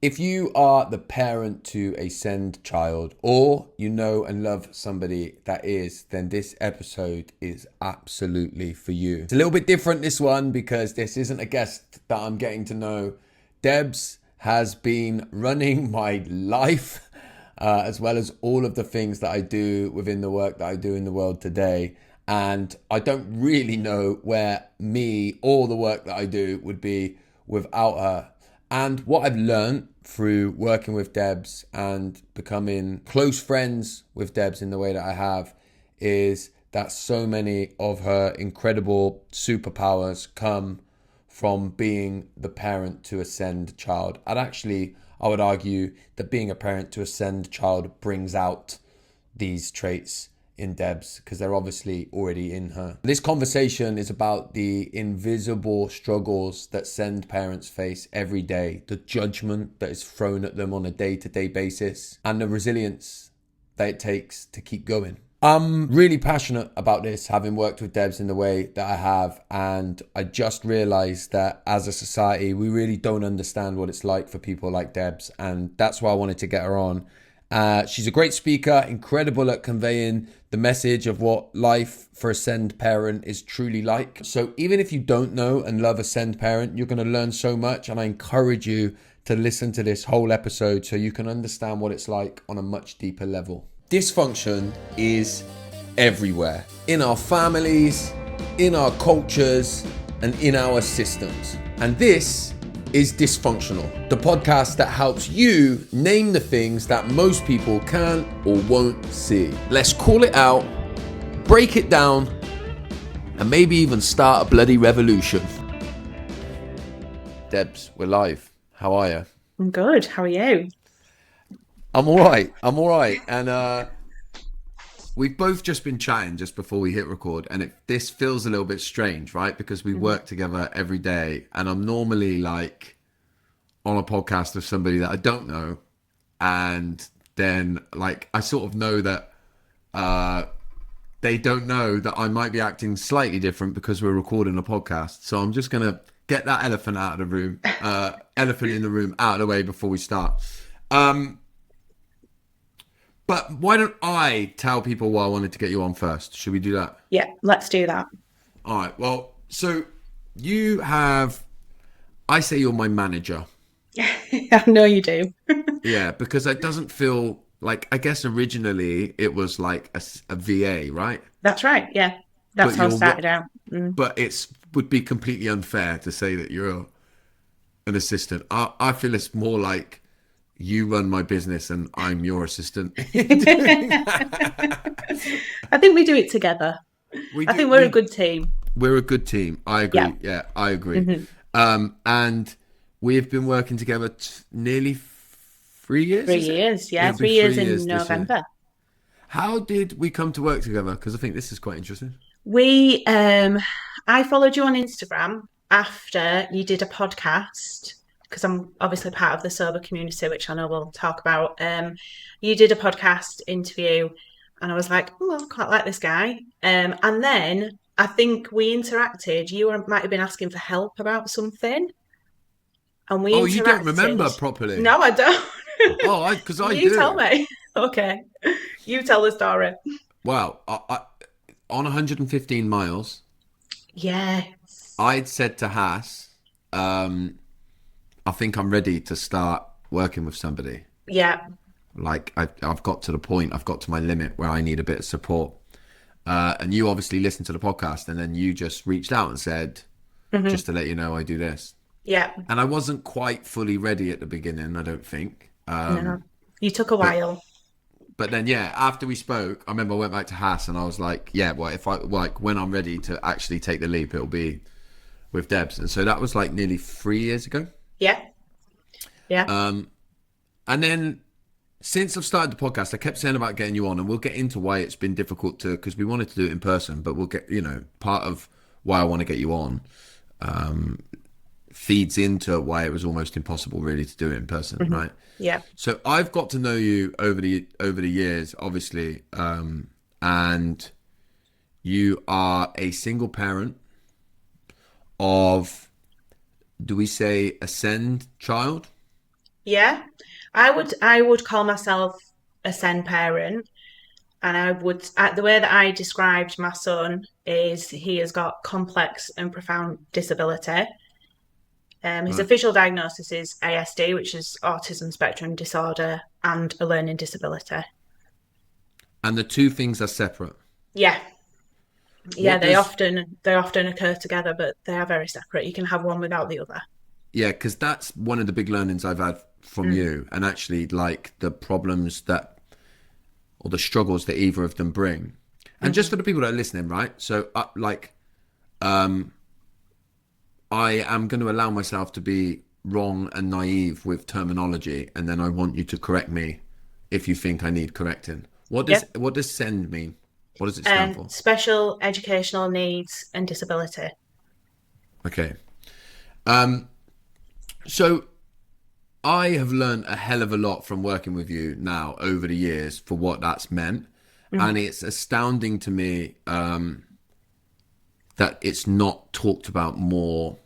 If you are the parent to a SEND child, or you know and love somebody that is, then this episode is absolutely for you. It's a little bit different, this one, because this isn't a guest that I'm getting to know. Debs has been running my life, as well as all of the things that I do within the work that I do in the world today. And I don't really know where me or the work that I do would be without her. And what I've learned through working with Debs and becoming close friends with Debs in the way that I have is that so many of her incredible superpowers come from being the parent to a SEND child. I would argue that being a parent to a SEND child brings out these traits in Debs because they're obviously already in her. This conversation is about the invisible struggles that SEND parents face every day, the judgment that is thrown at them on a day-to-day basis, and the resilience that it takes to keep going. I'm really passionate about this, having worked with Debs in the way that I have, and I just realized that as a society, we really don't understand what it's like for people like Debs, and that's why I wanted to get her on. She's a great speaker, incredible at conveying the message of what life for a SEND parent is truly like. So even if you don't know and love a SEND parent, you're going to learn so much. And I encourage you to listen to this whole episode so you can understand what it's like on a much deeper level. Dysfunction is everywhere, in our families, in our cultures, and in our systems. And this is Dysfunctional, the podcast that helps you name the things that most people can't or won't see. Let's call it out, break it down, and maybe even start a bloody revolution. Debs, we're live. How are you? I'm good. How are you? I'm all right. And we've both just been chatting just before we hit record, and this feels a little bit strange, right? Because we Mhm. work together every day, and I'm normally like on a podcast with somebody that I don't know, and then like I sort of know that they don't know that I might be acting slightly different because we're recording a podcast. So I'm just gonna get that elephant out of the room, elephant in the room out of the way before we start. Um, but why don't I tell people why I wanted to get you on first? Should we do that? Yeah, let's do that. All right. Well, so you have, I say you're my manager. I know you do. Yeah, because it doesn't feel like, I guess originally it was like a VA, right? That's right. Yeah, that's But how I you're started what? out. Mm. But it's would be completely unfair to say that you're an assistant. I feel it's more like you run my business and I'm your assistant in doing that. I think we do it together. We I do. think we're a good team. We're a good team. I Yeah. agree. Yeah, I agree. hmm And we've been working together nearly 3 years. Three Is it? years. Yeah, It'll be 3 years three in years this year. November. How did we come to work together? Because I think this is quite interesting. We, I followed you on Instagram after you did a podcast because I'm obviously part of the sober community, which I know we'll talk about. You did a podcast interview, and I was like, oh, I quite like this guy. And then I think we interacted. Might have been asking for help about something, and we Oh, you don't interacted. remember properly? No, I don't. Oh, because I You tell do. me. Okay, you tell the story. Wow. On 115 miles, Yes. I'd said to Haas, I think I'm ready to start working with somebody. Yeah. Like I've got to the point, I've got to my limit where I need a bit of support. And you obviously listened to the podcast, and then you just reached out and said, hmm just to let you know, I do this. Yeah. And I wasn't quite fully ready at the beginning, I don't think. No. You took a But while. but then yeah, after we spoke, I remember I went back to Haas and I was like, yeah, well, if I like when I'm ready to actually take the leap, it'll be with Debs. And so that was like nearly 3 years ago. Yeah. Yeah. And then since I've started the podcast, I kept saying about getting you on, and we'll get into why it's been difficult to, because we wanted to do it in person, but we'll get, part of why I want to get you on feeds into why it was almost impossible really to do it in person, hmm right? Yeah. So I've got to know you over the years, obviously, and you are a single parent of, do we say, a SEND child? Yeah, I would call myself a SEN parent, and I would the way that I described my son is he has got complex and profound disability. His Right. official diagnosis is ASD, which is autism spectrum disorder, and a learning disability. And the two things are separate. Yeah, yeah, What does they often occur together, but they are very separate. You can have one without the other. Yeah, because that's one of the big learnings I've had from Mm. you, and actually, like the problems that or the struggles that either of them bring. And just Mm-hmm. for the people that are listening, right? So, I am going to allow myself to be wrong and naive with terminology, and then I want you to correct me if you think I need correcting. Yeah, What does SEND mean? What does it stand for? special educational needs and disability. Okay. Um, so I have learned a hell of a lot from working with you now over the years for what that's meant. And Mm. it's astounding to me that it's not talked about more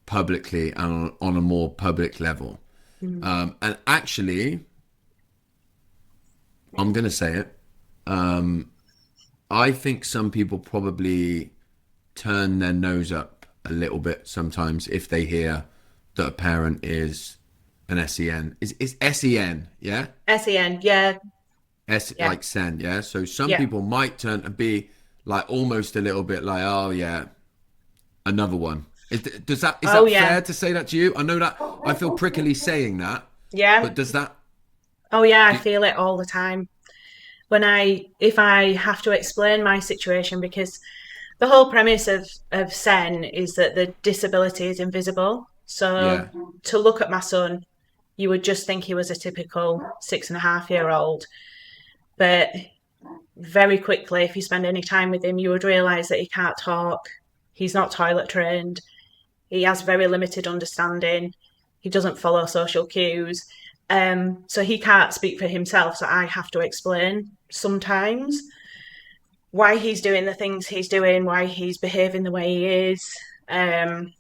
publicly and on a more public level. Mm. And actually, I'm going to say it. I think some people probably turn their nose up a little bit sometimes if they hear that a parent is an SEN. Is SEN, yeah? SEN, yeah, S yeah, like SEN, yeah? So some yeah. people might turn and be like almost a little bit like, oh yeah, another one. Is Oh that yeah, fair to say that to you? I know that I feel prickly saying that, yeah. but does that Oh yeah, I do, feel it all the time. If I have to explain my situation, because the whole premise of SEN is that the disability is invisible. So yeah. to look at my son, you would just think he was a typical 6.5 year old. But very quickly, if you spend any time with him, you would realise that he can't talk, he's not toilet trained, he has very limited understanding, he doesn't follow social cues. So he can't speak for himself. So I have to explain sometimes why he's doing the things he's doing, why he's behaving the way he is. Um,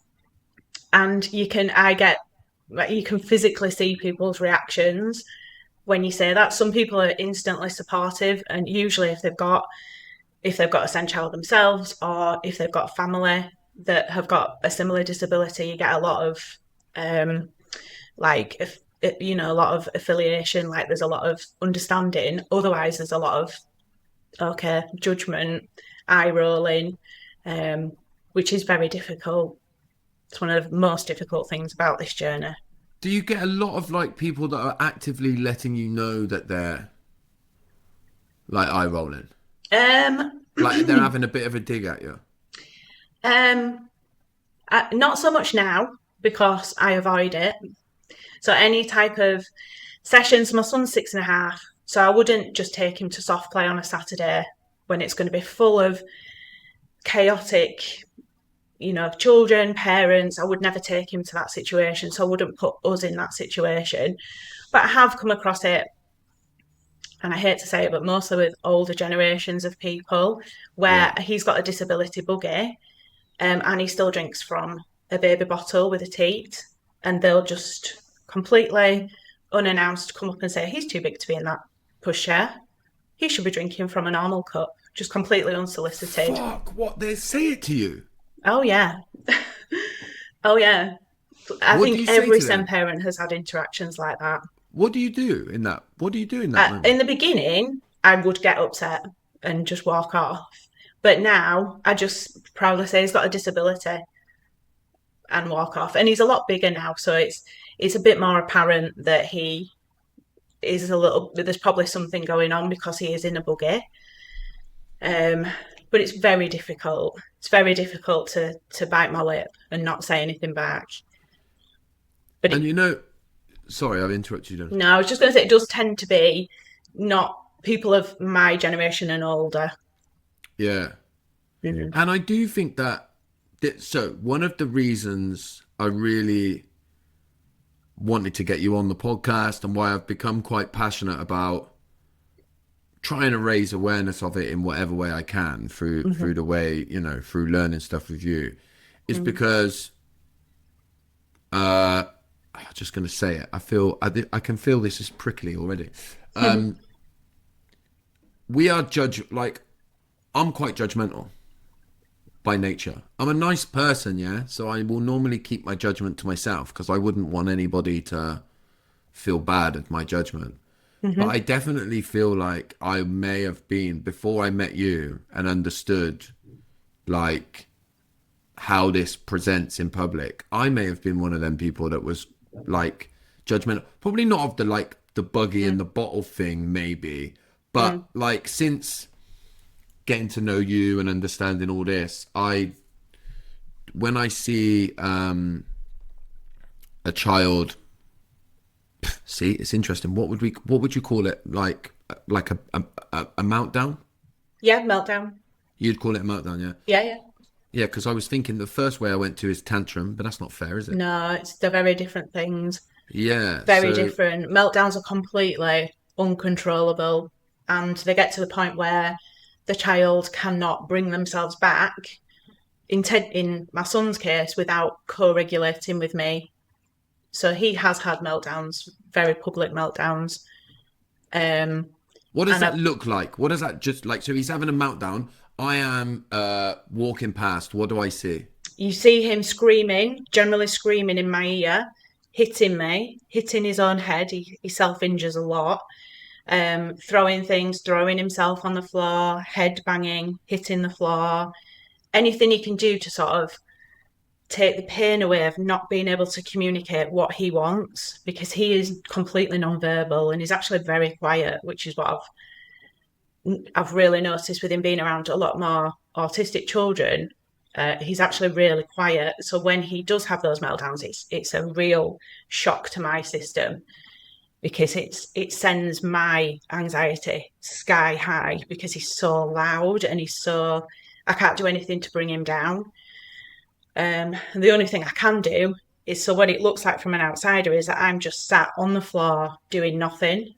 and you can physically see people's reactions when you say that. Some people are instantly supportive, and usually if they've got a SEND child themselves, or if they've got a family that have got a similar disability, you get a lot of um, like if a lot of affiliation. Like there's a lot of understanding. Otherwise, there's a lot of judgment, eye rolling, um, which is very difficult. It's one of the most difficult things about this journey. Do you get a lot of like people that are actively letting you know that they're like eye rolling? Um, Like they're having a bit of a dig at you? um, not so much now because I avoid it. So any type of sessions, my son's 6.5, so I wouldn't just take him to soft play on a Saturday when it's going to be full of chaotic, children, parents. I would never take him to that situation. So I wouldn't put us in that situation. But I have come across it, and I hate to say it, but mostly with older generations of people Yeah. where he's got a disability buggy, and he still drinks from a baby bottle with a teat, and they'll just completely unannounced come up and say, he's too big to be in that pushchair. He should be drinking from a normal cup, just completely unsolicited. Fuck, what they say it to you? Oh, yeah. Oh, yeah. I What do think you say every to SEN them? parent has had interactions like that. What do you do in that? What do you do in that In moment? the beginning, I would get upset and just walk off. But now I just proudly say he's got a disability and walk off. And he's a lot bigger now, so it's a bit more apparent that he is a little. There's probably something going on because he is in a buggy. Um, but it's very difficult. It's very difficult to bite my lip and not say anything back. But And sorry, I've interrupted you. no, I was just going to say it does tend to be not people of my generation and older. Yeah. Mm-hmm. And I do think so one of the reasons I really wanted to get you on the podcast and why I've become quite passionate about trying to raise awareness of it in whatever way I can through Mm-hmm. the way, through learning stuff with you is because I'm just going to say it. I can feel this is prickly already. Um, we are I'm quite judgmental by nature. I'm a nice person, yeah. So I will normally keep my judgment to myself because I wouldn't want anybody to feel bad at my judgment. But I definitely feel like I may have been, before I met you and understood like how this presents in public, I may have been one of them people that was like judgmental. Probably not of the like the buggy and the bottle thing, maybe. But like since getting to know you and understanding all this, when I see a child, see, it's interesting. What would you call it? Like a meltdown? Yeah, meltdown. You'd call it a meltdown, yeah? Yeah, yeah. Yeah, because I was thinking the first way I went to is tantrum, but that's not fair, is it? No, they're very different things. Yeah, Very so different. Meltdowns are completely uncontrollable, and they get to the point where the child cannot bring themselves back. In my son's case, without co-regulating with me. So he has had meltdowns, very public meltdowns. what does And that look like? What does that just like? So he's having a meltdown. I am walking past. What do I see? you see him screaming, generally screaming in my ear, hitting me, hitting his own head. He self-injures a lot. Throwing things, throwing himself on the floor, head banging, hitting the floor, anything he can do to sort of take the pain away of not being able to communicate what he wants, because he is completely non-verbal and he's actually very quiet, which is what I've really noticed with him being around a lot more autistic children. He's actually really quiet. So when he does have those meltdowns, it's a real shock to my system, because it sends my anxiety sky high, because he's so loud and I can't do anything to bring him down. The only thing I can do is, so what it looks like from an outsider is that I'm just sat on the floor doing nothing.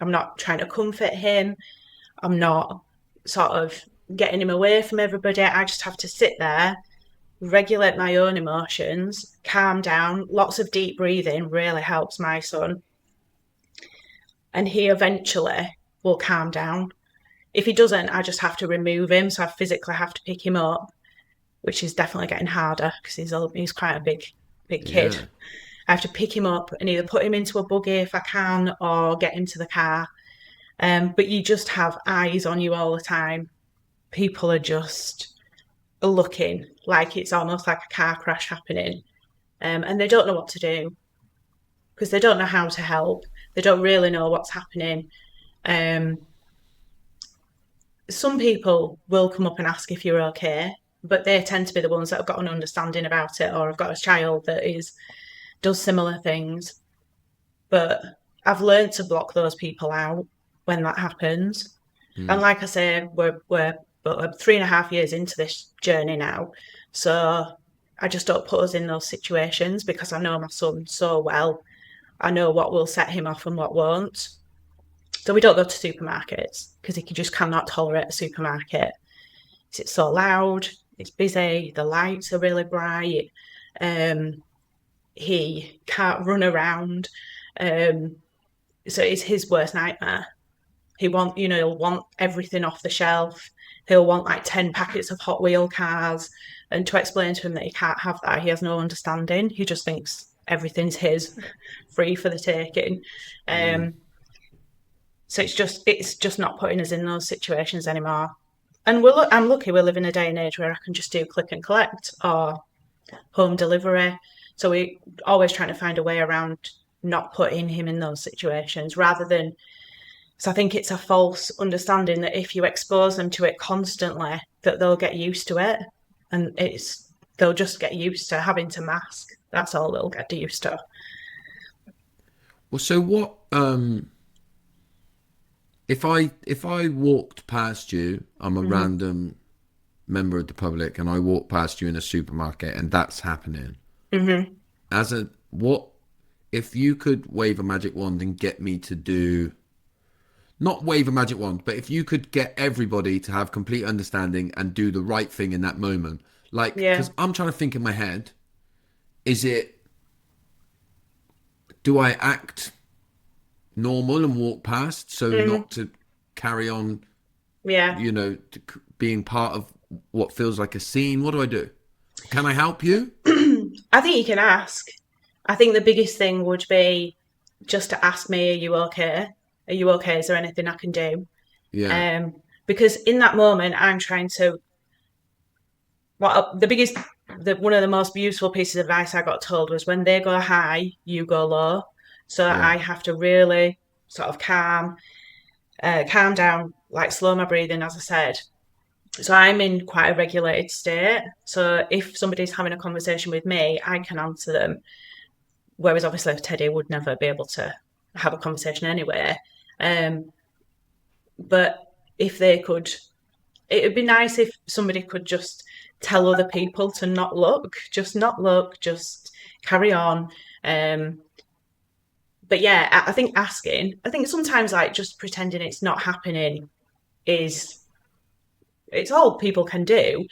I'm not trying to comfort him. I'm not sort of getting him away from everybody. I just have to sit there, regulate my own emotions, calm down. Lots of deep breathing really helps my son. And he eventually will calm down. If he doesn't, I just have to remove him. So I physically have to pick him up, which is definitely getting harder because he's quite a big kid. Yeah. I have to pick him up and either put him into a buggy if I can, or get him to the car. But you just have eyes on you all the time. People are just looking like it's almost like a car crash happening. And they don't know what to do because they don't know how to help. They don't really know what's happening. Some people will come up and ask if you're okay, but they tend to be the ones that have got an understanding about it, or have got a child that does similar things. But I've learned to block those people out when that happens. And like I say, we're 3.5 years into this journey now. So I just don't put us in those situations because I know my son so well. I know what will set him off and what won't. So we don't go to supermarkets because he just cannot tolerate a supermarket. It's so loud, it's busy, the lights are really bright. He can't run around. So it's his worst nightmare. He'll want everything off the shelf. He'll want like 10 packets of Hot Wheel cars. And to explain to him that he can't have that, he has no understanding. He just thinks everything's his, free for the taking. So it's just not putting us in those situations anymore. And I'm lucky we live in a day and age where I can just do click and collect or home delivery. So we're always trying to find a way around not putting him in those situations, rather than. So I think it's a false understanding that if you expose them to it constantly, that they'll get used to it, and they'll just get used to having to mask. That's all they'll get used to. Well, so what? If I walked past you, I'm a random member of the public, and I walk past you in a supermarket, and that's happening. What if you could wave a magic wand and get me to do? Not wave a magic wand, but if you could get everybody to have complete understanding and do the right thing in that moment, like, because I'm trying to think in my head, is it do I act normal and walk past so not to carry on, Yeah. being part of what feels like a scene? What do I do? Can I help you? I think you can ask. I think the biggest thing would be just to ask me, are you okay? Are you okay? Is there anything I can do? Yeah. Because in that moment, I'm trying to. One of the most beautiful pieces of advice I got told was when they go high, you go low. So Yeah. I have to really sort of calm down, like slow my breathing, as I said. So I'm in quite a regulated state. So if somebody's having a conversation with me, I can answer them. Whereas obviously Teddy would never be able to have a conversation anyway. But if they could, it would be nice if somebody could just tell other people to not look, just carry on. But yeah, I think asking, I think sometimes like just pretending it's not happening it's all people can do,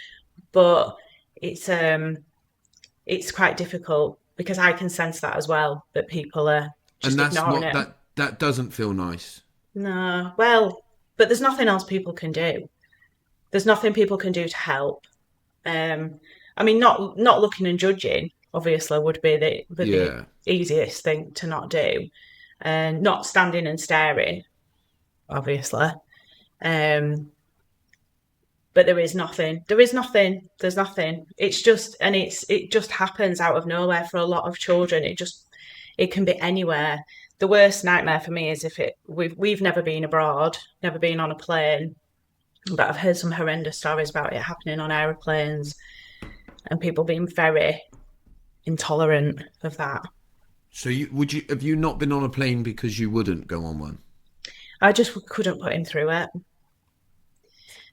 but it's quite difficult because I can sense that as well, that people are And just that's ignoring not it. that doesn't feel nice. No, well, but there's nothing else people can do. There's nothing people can do to help. Um, I mean, not looking and judging obviously would be the Yeah. easiest thing to not do, and not standing and staring, obviously. Um, but there is nothing. There is nothing. There's nothing. It's just, and it just happens out of nowhere for a lot of children. It can be anywhere. The worst nightmare for me is if we've never been abroad, never been on a plane, but I've heard some horrendous stories about it happening on aeroplanes and people being very intolerant of that. So have you not been on a plane because you wouldn't go on one? I just couldn't put him through it.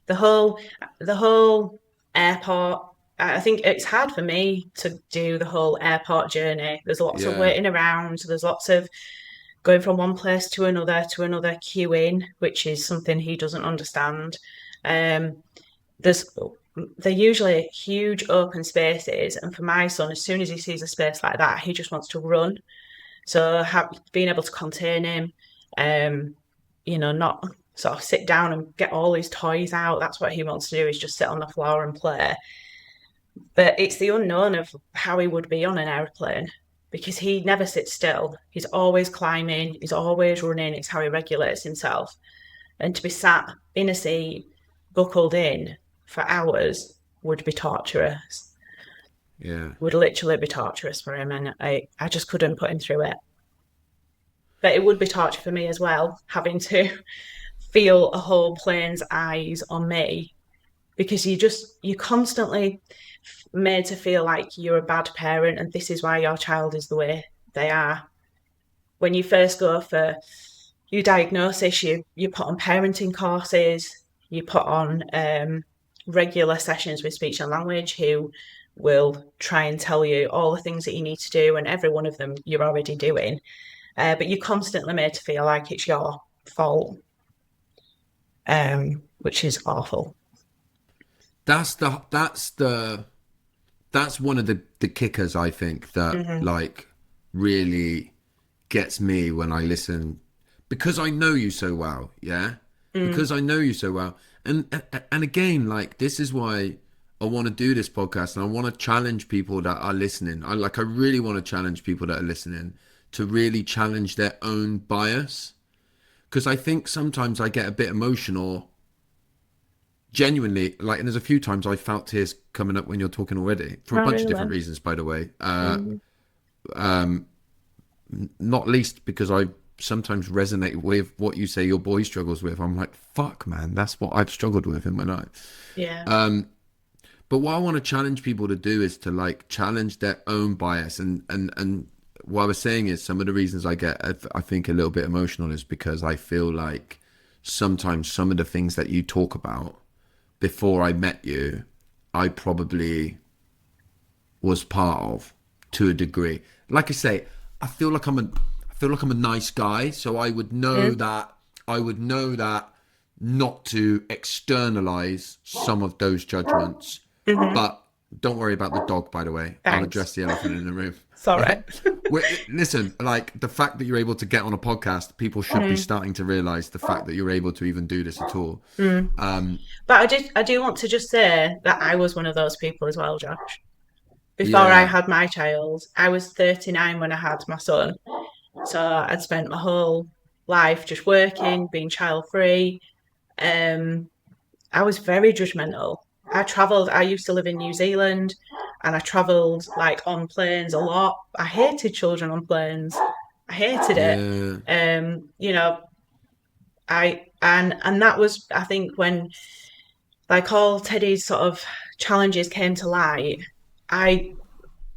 The whole airport. I think it's hard for me to do the whole airport journey. There's lots of Yeah. waiting around. There's lots of going from one place to another, queuing, which is something he doesn't understand. Um, there's they're usually huge open spaces, and for my son, as soon as he sees a space like that, he just wants to run. So being able to contain him, not sort of sit down and get all his toys out. That's what he wants to do, is just sit on the floor and play. But it's the unknown of how he would be on an aeroplane because he never sits still. He's always climbing, he's always running. It's how he regulates himself. And to be sat in a seat, buckled in for hours would be torturous. Yeah. Would literally be torturous for him. And I just couldn't put him through it. But it would be torture for me as well, having to feel a whole plane's eyes on me because you're constantly made to feel like you're a bad parent and this is why your child is the way they are. When you first go for your diagnosis, you put on parenting courses, you put on regular sessions with speech and language who will try and tell you all the things that you need to do, and every one of them you're already doing. But you're constantly made to feel like it's your fault, which is awful. That's one of the kickers, I think, that like really gets me when I listen, because I know you so well. Yeah. Because I know you so well. And again, like, this is why I want to do this podcast, and I want to challenge people that are listening. I really want to challenge people that are listening to really challenge their own bias. Because I think sometimes I get a bit emotional, genuinely, like, and there's a few times I felt tears coming up when you're talking already, for a bunch of different reasons, by the way. Not least because I sometimes resonate with what you say your boy struggles with. I'm like, fuck, man, that's what I've struggled with in my life. Yeah. But what I want to challenge people to do is to like challenge their own bias. And what I was saying is, some of the reasons I get, I think, a little bit emotional is because I feel like sometimes some of the things that you talk about before I met you, I probably was part of to a degree. Like I say, I feel like I'm a nice guy, so I would know that not to externalize some of those judgments. But don't worry about the dog, by the way. Thanks. I'll address the elephant in the room. Sorry. Listen, like the fact that you're able to get on a podcast, people should be starting to realize the fact that you're able to even do this at all. But I do want to just say that I was one of those people as well, Josh. Before I Yeah, had my child, I was 39 when I had my son. So I'd spent my whole life just working, being child free. I was very judgmental. I used to live in New Zealand and I travelled like on planes a lot. I hated children on planes. I hated it. yeah, You know, and that was, I think, when like all Teddy's sort of challenges came to light, I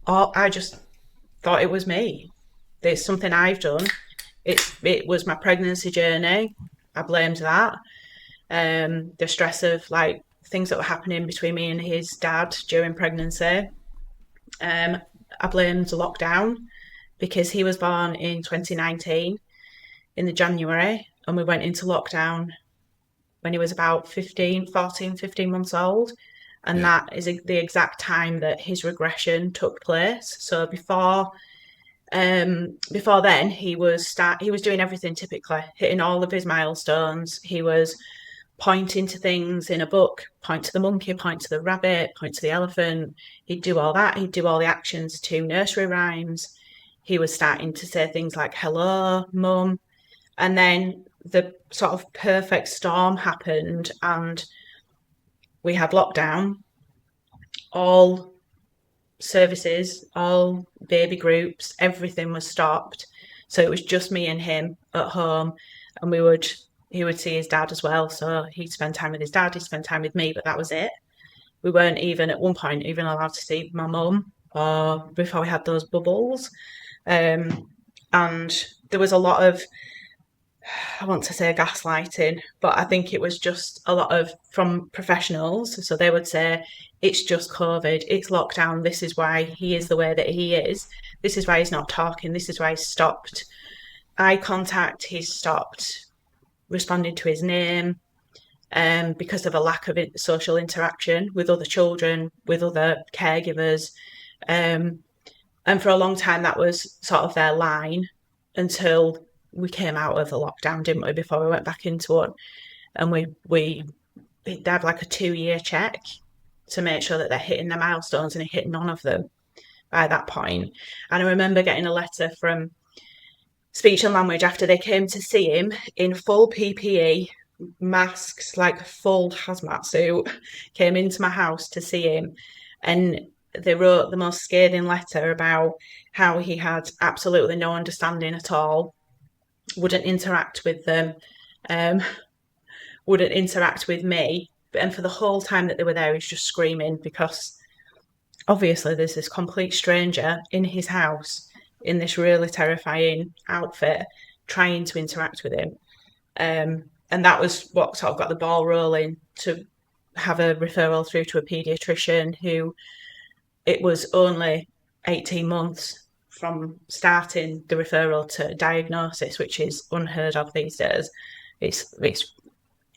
I just thought it was me. It's something I've done. It was my pregnancy journey. I blamed that. The stress of like things that were happening between me and his dad during pregnancy. I blamed lockdown because he was born in 2019 in the January and we went into lockdown when he was about 15 months old. And yeah, that is the exact time that his regression took place. So before then, he was doing everything typically, hitting all of his milestones. He was pointing to things in a book, point to the monkey, point to the rabbit, point to the elephant. He'd do all that. He'd do all the actions to nursery rhymes. He was starting to say things like "hello, mum," and then the sort of perfect storm happened, and we had lockdown. All services, all baby groups, everything was stopped. So it was just me and him at home, and he would see his dad as well. So he'd spend time with his dad, he'd spend time with me, but that was it. We weren't even at one point even allowed to see my mum or before we had those bubbles. And there was a lot of, I want to say gaslighting, but I think it was just a lot of from professionals. So they would say, it's just COVID, it's lockdown, this is why he is the way that he is. This is why he's not talking, this is why he's stopped eye contact, he's stopped responding to his name, because of a lack of social interaction with other children, with other caregivers. And for a long time, that was sort of their line until we came out of the lockdown, didn't we, before we went back into it. And they had like a 2-year check to make sure that they're hitting their milestones, and he hit none of them by that point. And I remember getting a letter from speech and language after they came to see him in full PPE, masks, like full hazmat suit, came into my house to see him. And they wrote the most scathing letter about how he had absolutely no understanding at all, wouldn't interact with them, wouldn't interact with me. And for the whole time that they were there, he's just screaming because obviously there's this complete stranger in his house in this really terrifying outfit trying to interact with him. And that was what sort of got the ball rolling to have a referral through to a paediatrician who, it was only 18 months from starting the referral to diagnosis, which is unheard of these days. It's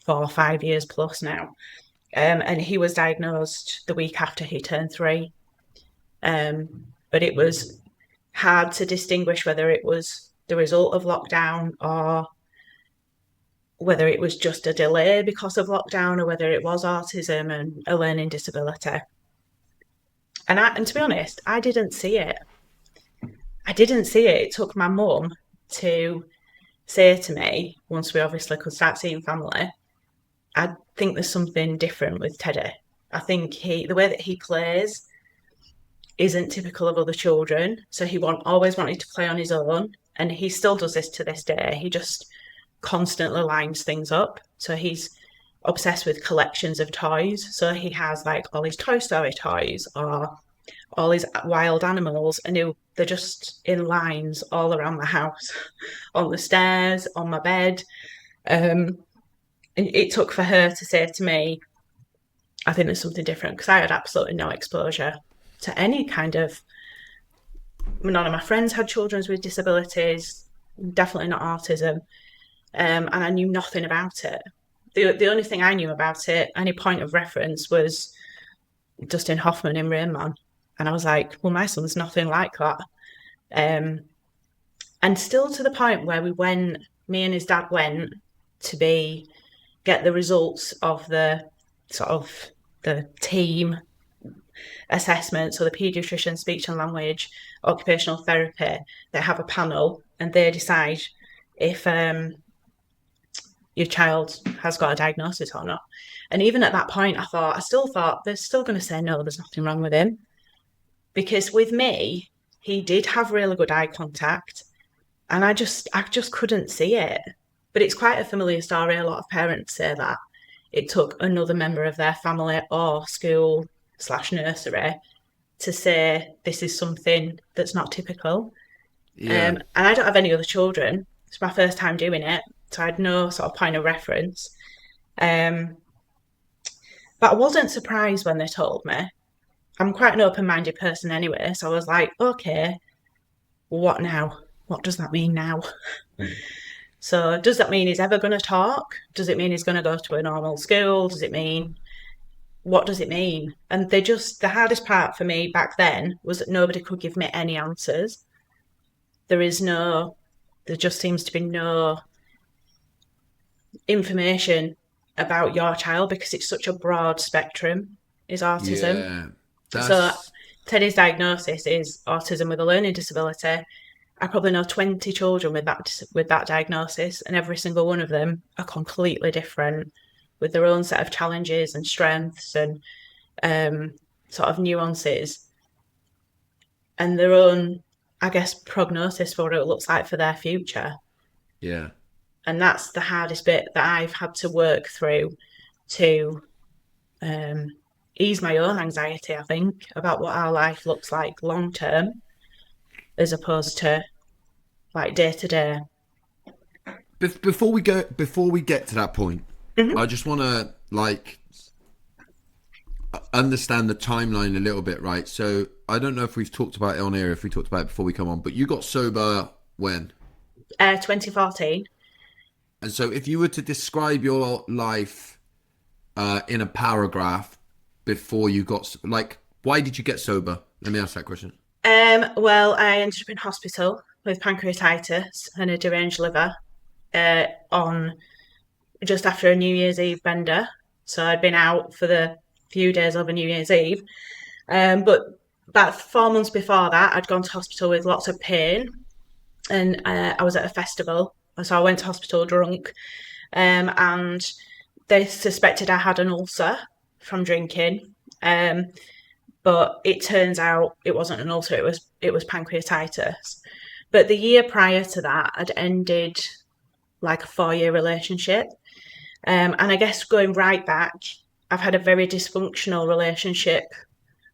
4 or 5 years plus now. And he was diagnosed the week after he turned 3. But it was hard to distinguish whether it was the result of lockdown or whether it was just a delay because of lockdown or whether it was autism and a learning disability. And to be honest, I didn't see it. It took my mum to say to me, once we obviously could start seeing family, I think there's something different with Teddy. I think the way that he plays isn't typical of other children. So he always wanted to play on his own, and he still does this to this day. He just constantly lines things up. So he's obsessed with collections of toys. So he has like all his Toy Story toys or all his wild animals, and they're just in lines all around the house, on the stairs, on my bed. And it took for her to say to me, I think there's something different, because I had absolutely no exposure to any kind of, none of my friends had children with disabilities, definitely not autism, and I knew nothing about it. The only thing I knew about it, any point of reference, was Dustin Hoffman in Rain Man. And I was like, well, my son's nothing like that. And still to the point where me and his dad went to get the results of the sort of the team assessment. So the paediatrician, speech and language, occupational therapy, they have a panel and they decide if your child has got a diagnosis or not. And even at that point, I still thought they're still going to say no, there's nothing wrong with him. Because with me, he did have really good eye contact, and I just couldn't see it. But it's quite a familiar story. A lot of parents say that it took another member of their family or school/nursery to say this is something that's not typical. Yeah. And I don't have any other children. It's my first time doing it, so I had no sort of point of reference. But I wasn't surprised when they told me. I'm quite an open-minded person anyway, so I was like, okay, what now? What does that mean now? So does that mean he's ever going to talk? Does it mean he's going to go to a normal school? What does it mean? And the hardest part for me back then was that nobody could give me any answers. There just seems to be no information about your child because it's such a broad spectrum, is autism. Yeah, So Teddy's diagnosis is autism with a learning disability. I probably know 20 children with that diagnosis, and every single one of them are completely different with their own set of challenges and strengths and sort of nuances and their own, I guess, prognosis for what it looks like for their future. Yeah. And that's the hardest bit that I've had to work through to ease my own anxiety, I think, about what our life looks like long term, as opposed to like day to day. Before we get to that point, I just want to understand the timeline a little bit, right? So I don't know if we've talked about it on air, if we talked about it before we come on, but you got sober when? 2014. And so if you were to describe your life in a paragraph before you got, why did you get sober? Let me ask that question. Well, I ended up in hospital with pancreatitis and a deranged liver on just after a New Year's Eve bender. So I'd been out for the few days over New Year's Eve. But about 4 months before that, I'd gone to hospital with lots of pain. And I was at a festival. So I went to hospital drunk. And they suspected I had an ulcer from drinking. But it turns out it wasn't an ulcer, it was pancreatitis. But the year prior to that, I'd ended like a 4-year relationship. And I guess going right back, I've had a very dysfunctional relationship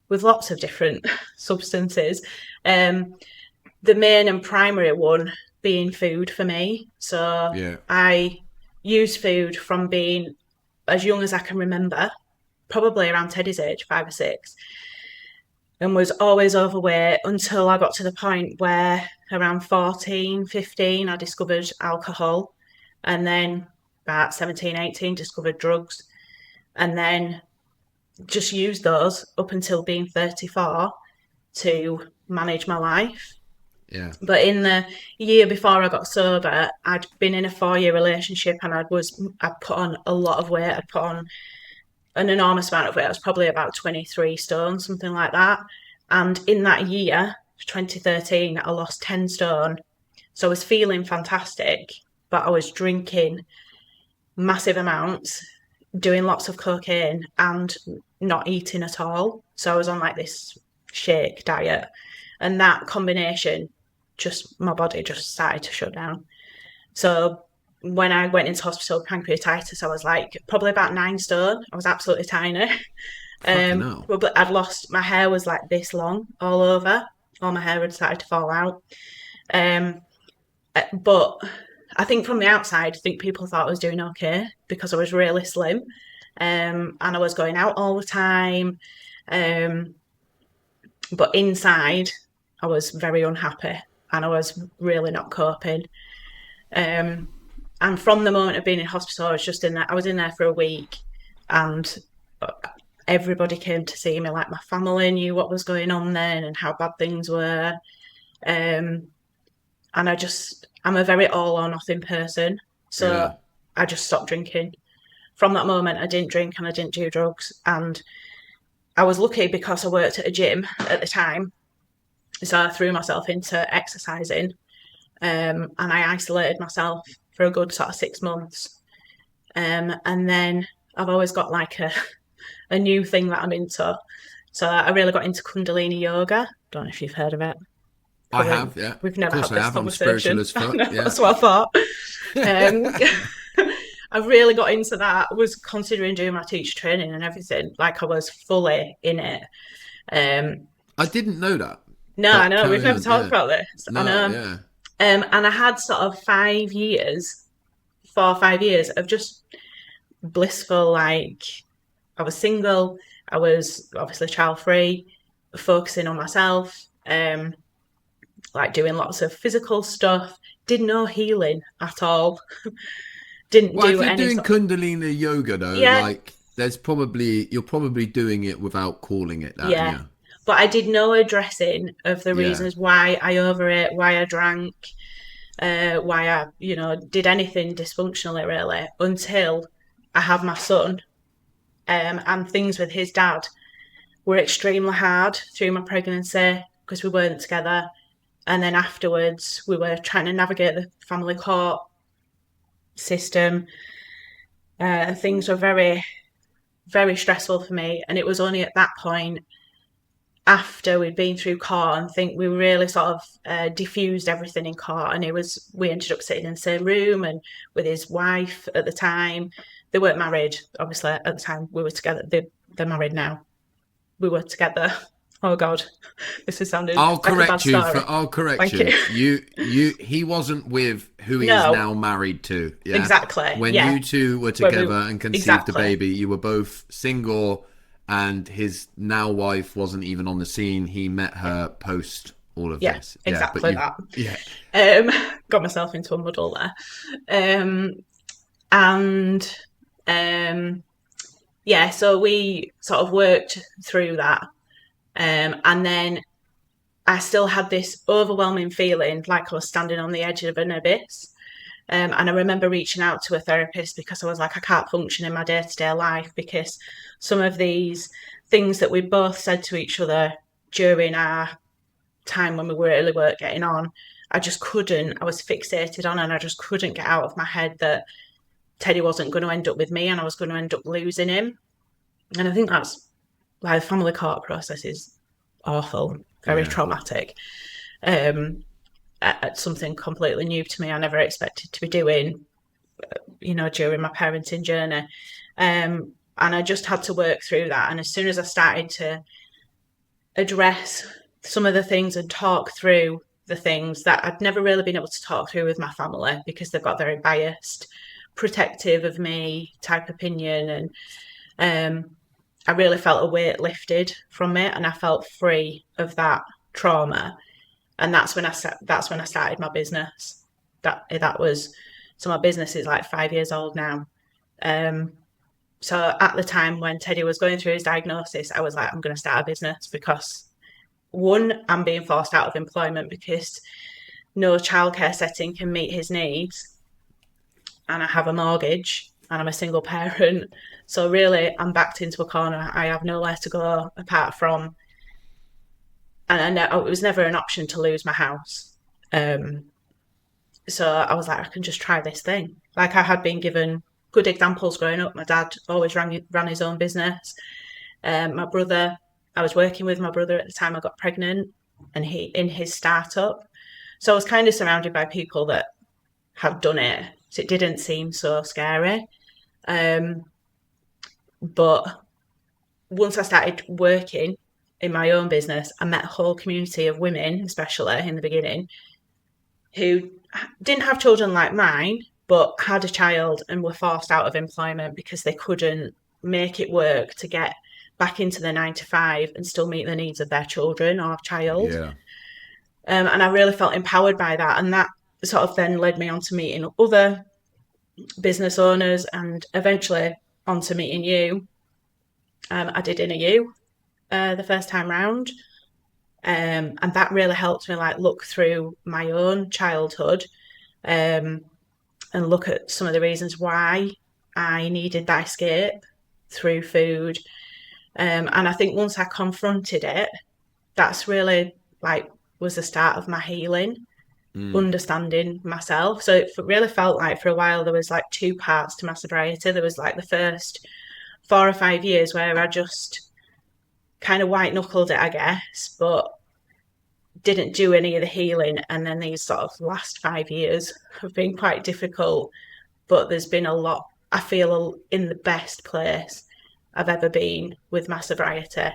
with lots of different substances. The main and primary one being food for me. So Yeah. I used food from being as young as I can remember, probably around Teddy's age, 5 or 6. And was always overweight until I got to the point where around 14, 15, I discovered alcohol. And then about 17, 18, discovered drugs. And then just used those up until being 34 to manage my life. Yeah. But in the year before I got sober, I'd been in a 4-year relationship and I'd put on a lot of weight. I'd put on an enormous amount of weight. I was probably about 23 stone, something like that. And in that year, 2013, I lost 10 stone. So I was feeling fantastic, but I was drinking massive amounts, doing lots of cocaine and not eating at all. So I was on like this shake diet. And that combination, my body just started to shut down. So when I went into hospital with pancreatitis, I was like probably about 9 stone. I was absolutely tiny. But my hair was like this long all over. All my hair had started to fall out. But I think from the outside, I think people thought I was doing okay because I was really slim. And I was going out all the time. But inside, I was very unhappy and I was really not coping. And from the moment of being in hospital, I was in there for a week and everybody came to see me. Like my family knew what was going on then and how bad things were. And I'm a very all or nothing person. So Yeah. I just stopped drinking. From that moment, I didn't drink and I didn't do drugs. And I was lucky because I worked at a gym at the time. So I threw myself into exercising, and I isolated myself for a good sort of 6 months. And then I've always got like a new thing that I'm into. So I really got into Kundalini yoga. Don't know if you've heard of it. I Probably have, yeah. we've Of never course had I this have. I'm spiritual conversation. as fuck. Yeah. That's what I thought. Um, I really got into that. Was considering doing my teacher training and everything. Like I was fully in it. Um, I didn't know that. no, I But know we've carry never on. talked Yeah. about this. I No, know. yeah. And I had sort of 5 years, 4 or 5 years of just blissful. Like I was single. I was obviously child free, focusing on myself. Like doing lots of physical stuff. Did no healing at all. Didn't Well, if do you're any doing sort of, Kundalini yoga though, yeah, like you're probably doing it without calling it that, yeah. yeah. But I did no addressing of the Yeah. reasons why I overate, why I drank, why I, did anything dysfunctionally really until I had my son. And things with his dad were extremely hard through my pregnancy because we weren't together. And then afterwards, we were trying to navigate the family court system. Things were very, very stressful for me. And it was only at that point, after we'd been through court, and think we really sort of diffused everything in court. And we ended up sitting in the same room and with his wife at the time. They weren't married, obviously, at the time we were together. They're married now. We were together. Oh God, this is sounding like a bad story. I'll correct Thank you. he wasn't with who he is No, now married to, yeah? exactly. When Yeah. you two were When together and conceived a exactly. baby, you were both single and his now wife wasn't even on the scene. He met her post all of Yeah, this. Yeah, but exactly that. yeah. Got myself into a muddle there. And yeah, so we sort of worked through that. And then I still had this overwhelming feeling like I was standing on the edge of an abyss. And I remember reaching out to a therapist because I was like, I can't function in my day-to-day life because some of these things that we both said to each other during our time when we really weren't getting on, I just couldn't. I was fixated on, and I just couldn't get out of my head that Teddy wasn't going to end up with me and I was going to end up losing him. And I think that's why the family court process is awful, very Yeah. traumatic. Something completely new to me. I never expected to be doing, during my parenting journey. And I just had to work through that. And as soon as I started to address some of the things and talk through the things that I'd never really been able to talk through with my family because they've got very biased, protective of me type opinion. And I really felt a weight lifted from it and I felt free of that trauma. And that's when I started my business. That was, so my business is like 5 years old now. So at the time when Teddy was going through his diagnosis, I was like, I'm going to start a business because one, I'm being forced out of employment because no childcare setting can meet his needs. And I have a mortgage and I'm a single parent. So really I'm backed into a corner. I have nowhere to go apart from, and I know it was never an option to lose my house. So I was like, I can just try this thing. Like I had been given good examples growing up. My dad always ran his own business. My brother, I was working with my brother at the time I got pregnant and he in his startup. So I was kind of surrounded by people that had done it. So it didn't seem so scary. But once I started working in my own business, I met a whole community of women, especially in the beginning, who didn't have children like mine, but had a child and were forced out of employment because they couldn't make it work to get back into the 9 to 5 and still meet the needs of their children or child. Yeah. And I really felt empowered by that. And that sort of then led me on to meeting other business owners and eventually on to meeting you. I did Inner You the first time round. And that really helped me like look through my own childhood, and look at some of the reasons why I needed that escape through food. And I think once I confronted it, that's really like was the start of my healing, understanding myself. So it really felt like for a while there was like two parts to my sobriety. There was like the first 4 or 5 years where I just kind of white knuckled it, I guess, but didn't do any of the healing. And then these sort of last 5 years have been quite difficult, but there's been a lot. I feel in the best place I've ever been with my sobriety.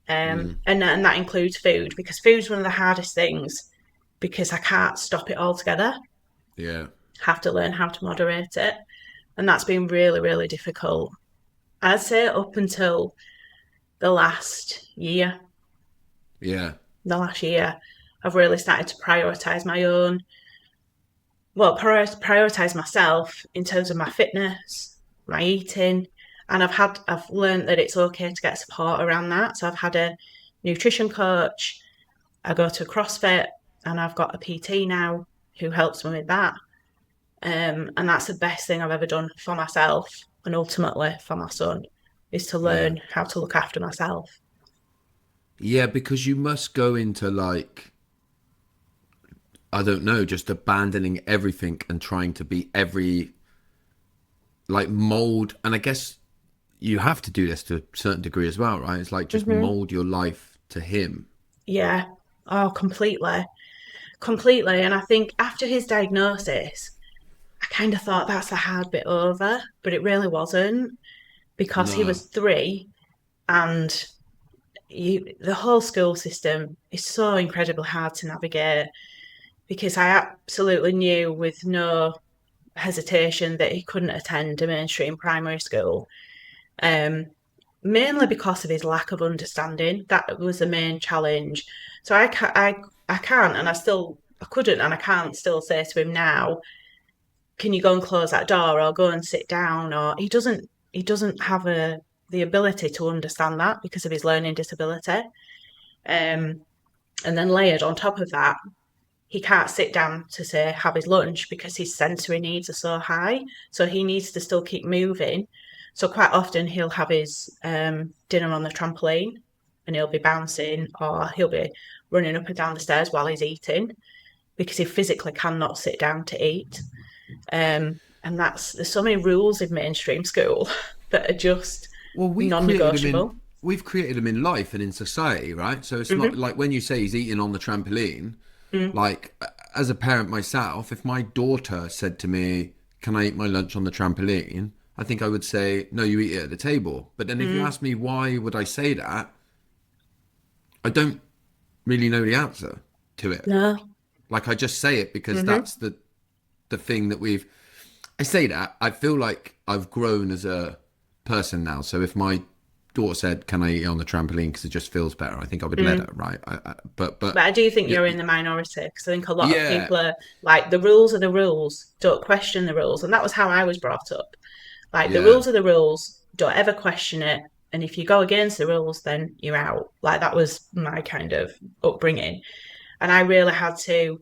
And that includes food, because food's one of the hardest things because I can't stop it altogether. Yeah. Have to learn how to moderate it. And that's been really, really difficult. I'd say up until the last year. Yeah. The last year, I've really started to prioritise my own, prioritise myself in terms of my fitness, my eating. And I've learned that it's okay to get support around that. So I've had a nutrition coach, I go to CrossFit, and I've got a PT now who helps me with that. And that's the best thing I've ever done for myself and ultimately for my son, is to Yeah. learn how to look after myself. Yeah, because you must go into like, I don't know, just abandoning everything and trying to be every like mold. And I guess you have to do this to a certain degree as well, right? It's like just Mm-hmm. mold your life to him. Yeah. Oh, completely. Completely. And I think after his diagnosis, I kind of thought that's the hard bit over, but it really wasn't, because he No. was 3, and the whole school system is so incredibly hard to navigate, because I absolutely knew with no hesitation that he couldn't attend a mainstream primary school, um, mainly because of his lack of understanding. That was the main challenge. So I can't, and I couldn't, and I can't still say to him now, can you go and close that door or go and sit down? Or he doesn't have the ability to understand that because of his learning disability. Um, and then layered on top of that, he can't sit down to say have his lunch because his sensory needs are so high. So he needs to still keep moving. So quite often he'll have his dinner on the trampoline, and he'll be bouncing, or he'll be running up and down the stairs while he's eating, because he physically cannot sit down to eat. And there's so many rules in mainstream school that are just Well, non-negotiable. we've created him in life and in society, right? So it's not Mm-hmm. like when you say he's eating on the trampoline, like as a parent myself, if my daughter said to me, "Can I eat my lunch on the trampoline?" I think I would say, "No, you eat it at the table." But then if you Mm. ask me why would I say that, I don't really know the answer to it. No. Like I just say it because Mm-hmm. that's the thing that we've. I say that I feel like I've grown as a person now. So if my daughter said, "Can I eat on the trampoline?" because it just feels better, I think I would let Mm. her, right? But But I do think y- you're in y- the minority, because I think a lot of yeah, people are like, the rules are the rules, don't question the rules. And that was how I was brought up. Like, the yeah, rules are the rules, don't ever question it. And if you go against the rules, then you're out. Like, that was my kind of upbringing. And I really had to,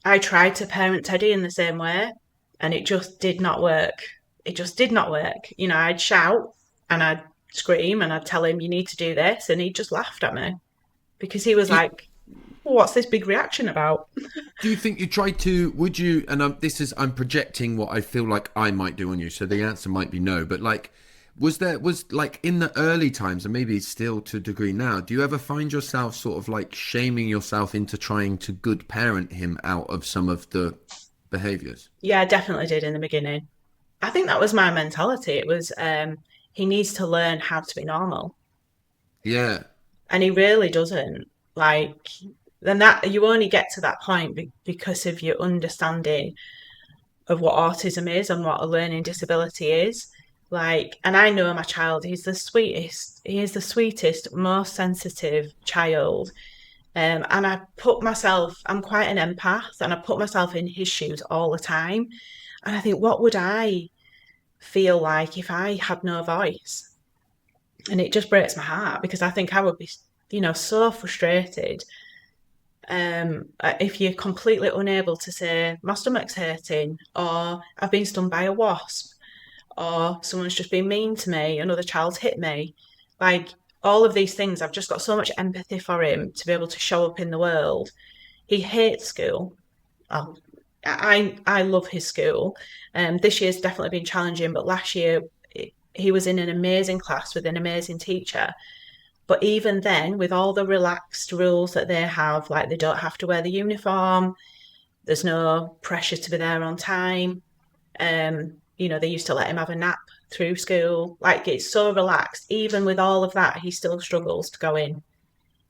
I tried to parent Teddy in the same way, and it just did not work. It just did not work. I'd shout and I'd scream and I'd tell him, you need to do this. And he just laughed at me, because he was do, like, what's this big reaction about? do you think you tried to? Would you? And I'm projecting what I feel like I might do on you. So the answer might be no. But like, was like in the early times, and maybe still to a degree now, do you ever find yourself sort of like shaming yourself into trying to good parent him out of some of the behaviors? Yeah, I definitely did in the beginning. I think that was my mentality. It was, he needs to learn how to be normal. Yeah, And he really doesn't. Like, then that you only get to that point because of your understanding of what autism is and what a learning disability is. Like, and I know my child, he is the sweetest, most sensitive child. And I'm quite an empath, and I put myself in his shoes all the time. And I think, what would I feel like if I had no voice? And it just breaks my heart, because I think I would be so frustrated. If you're completely unable to say, my stomach's hurting, or I've been stung by a wasp, or someone's just been mean to me, another child's hit me, like all of these things, I've just got so much empathy for him to be able to show up in the world. He hates school. Oh, I love his school. This year's definitely been challenging, but last year he was in an amazing class with an amazing teacher. But even then, with all the relaxed rules that they have, like they don't have to wear the uniform, there's no pressure to be there on time. They used to let him have a nap through school. Like it's so relaxed. Even with all of that, he still struggles to go in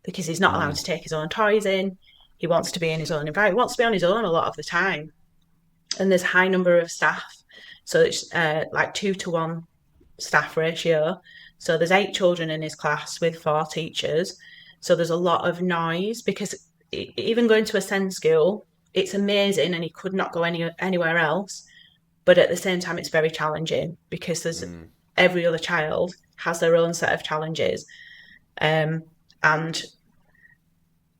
because he's not allowed to take his own toys in. He wants to be in his own environment. He wants to be on his own a lot of the time. And there's a high number of staff. So it's like 2-to-1 staff ratio. So there's 8 children in his class with 4 teachers. So there's a lot of noise because even going to a SEND school, it's amazing and he could not go anywhere else. But at the same time, it's very challenging because there's every other child has their own set of challenges and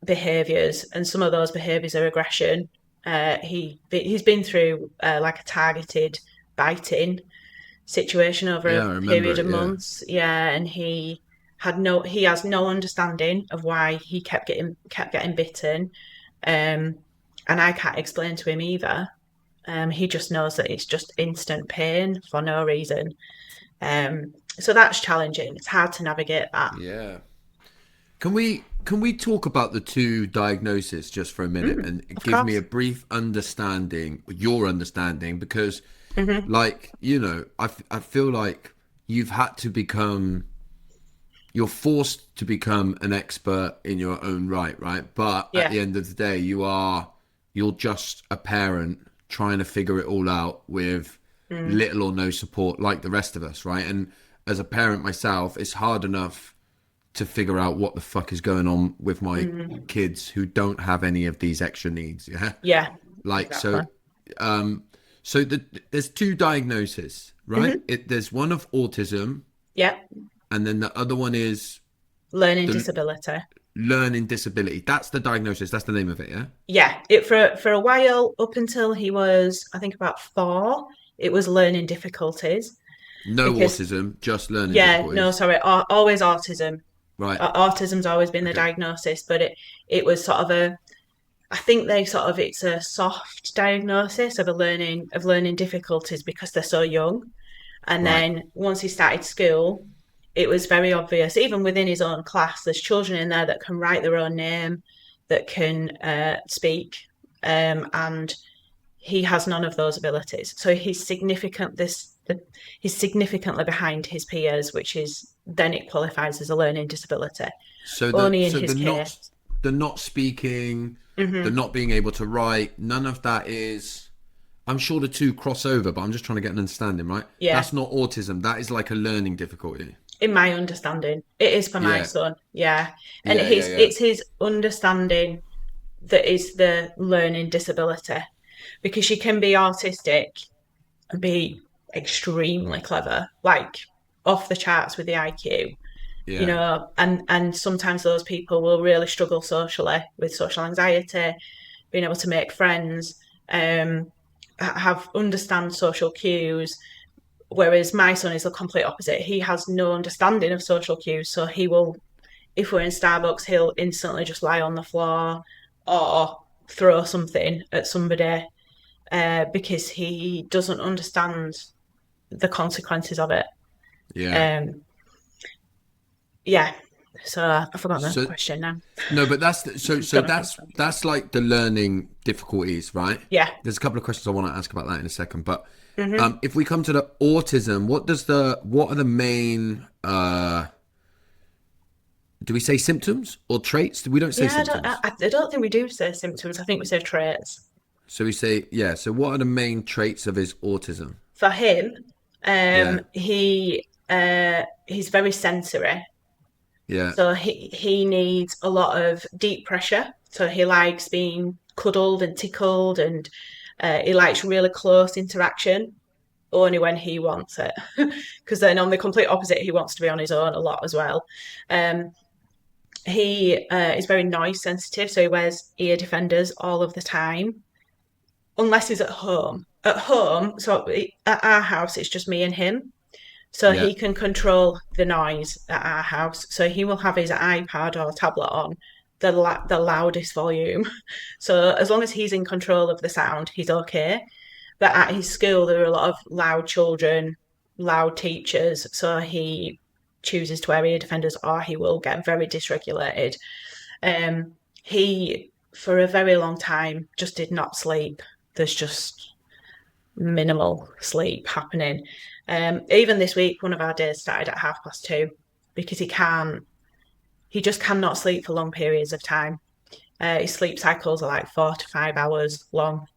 behaviours. And some of those behaviours are aggression. He's been through like a targeted biting situation over a period of months. Yeah, and he has no understanding of why he kept getting bitten, and I can't explain to him either. He just knows that it's just instant pain for no reason. So that's challenging. It's hard to navigate that. Yeah. Can we talk about the 2 diagnoses just for a minute and give me a brief understanding, your understanding, because like, I feel like you've had to you're forced to become an expert in your own right? But at the end of the day, you're just a parent trying to figure it all out with little or no support like the rest of us, right? And as a parent myself, it's hard enough to figure out what the fuck is going on with my kids who don't have any of these extra needs. Yeah. Like, exactly. So there's 2 diagnoses, right? There's one of autism. Yeah. And then the other one is learning disability. Learning disability. That's the diagnosis. That's the name of it, yeah? Yeah. For a while, up until he was, I think, about 4, it was learning difficulties. No autism, just learning difficulties. Yeah, no, sorry, always autism. Right. Autism's always been the diagnosis, but it was sort of I think it's a soft diagnosis of learning difficulties because they're so young. And then once he started school, it was very obvious, even within his own class, there's children in there that can write their own name, that can speak, and he has none of those abilities. So he's significantly behind his peers, which is then it qualifies as a learning disability. So only in his case. The not speaking, the not being able to write, none of that is. I'm sure the 2 cross over, but I'm just trying to get an understanding, right? Yeah. That's not autism. That is like a learning difficulty. In my understanding, it is for my son. Yeah, and it's his understanding that is the learning disability, because you can be autistic and be extremely clever, like off the charts with the IQ. And sometimes those people will really struggle socially with social anxiety, being able to make friends, understand social cues, whereas my son is the complete opposite. He has no understanding of social cues, so he will, if we're in Starbucks, he'll instantly just lie on the floor or throw something at somebody because he doesn't understand the consequences of it. So I forgot the question now. No, but that's like the learning difficulties, right? Yeah. There's a couple of questions I want to ask about that in a second, but if we come to the autism, what are the main do we say symptoms or traits? We don't say symptoms. I don't think we do say symptoms. I think we say traits. So we say, so what are the main traits of his autism? For him, he's very sensory. Yeah. So he needs a lot of deep pressure. So he likes being cuddled and tickled, and he likes really close interaction only when he wants it. Because then on the complete opposite, he wants to be on his own a lot as well. He is very noise sensitive, so he wears ear defenders all of the time, unless he's at home. At home, at our house, it's just me and him. So Yeah. he can control the noise at our house. So he will have his iPad or tablet on the loudest volume. So as long as he's in control of the sound, he's okay. But at his school, there are a lot of loud children, loud teachers. So he chooses to wear ear defenders, or he will get very dysregulated. He, for a very long time, just did not sleep. There's just minimal sleep happening. Even this week, one of our days started at 2:30 because he just cannot sleep for long periods of time. His sleep cycles are like 4 to 5 hours long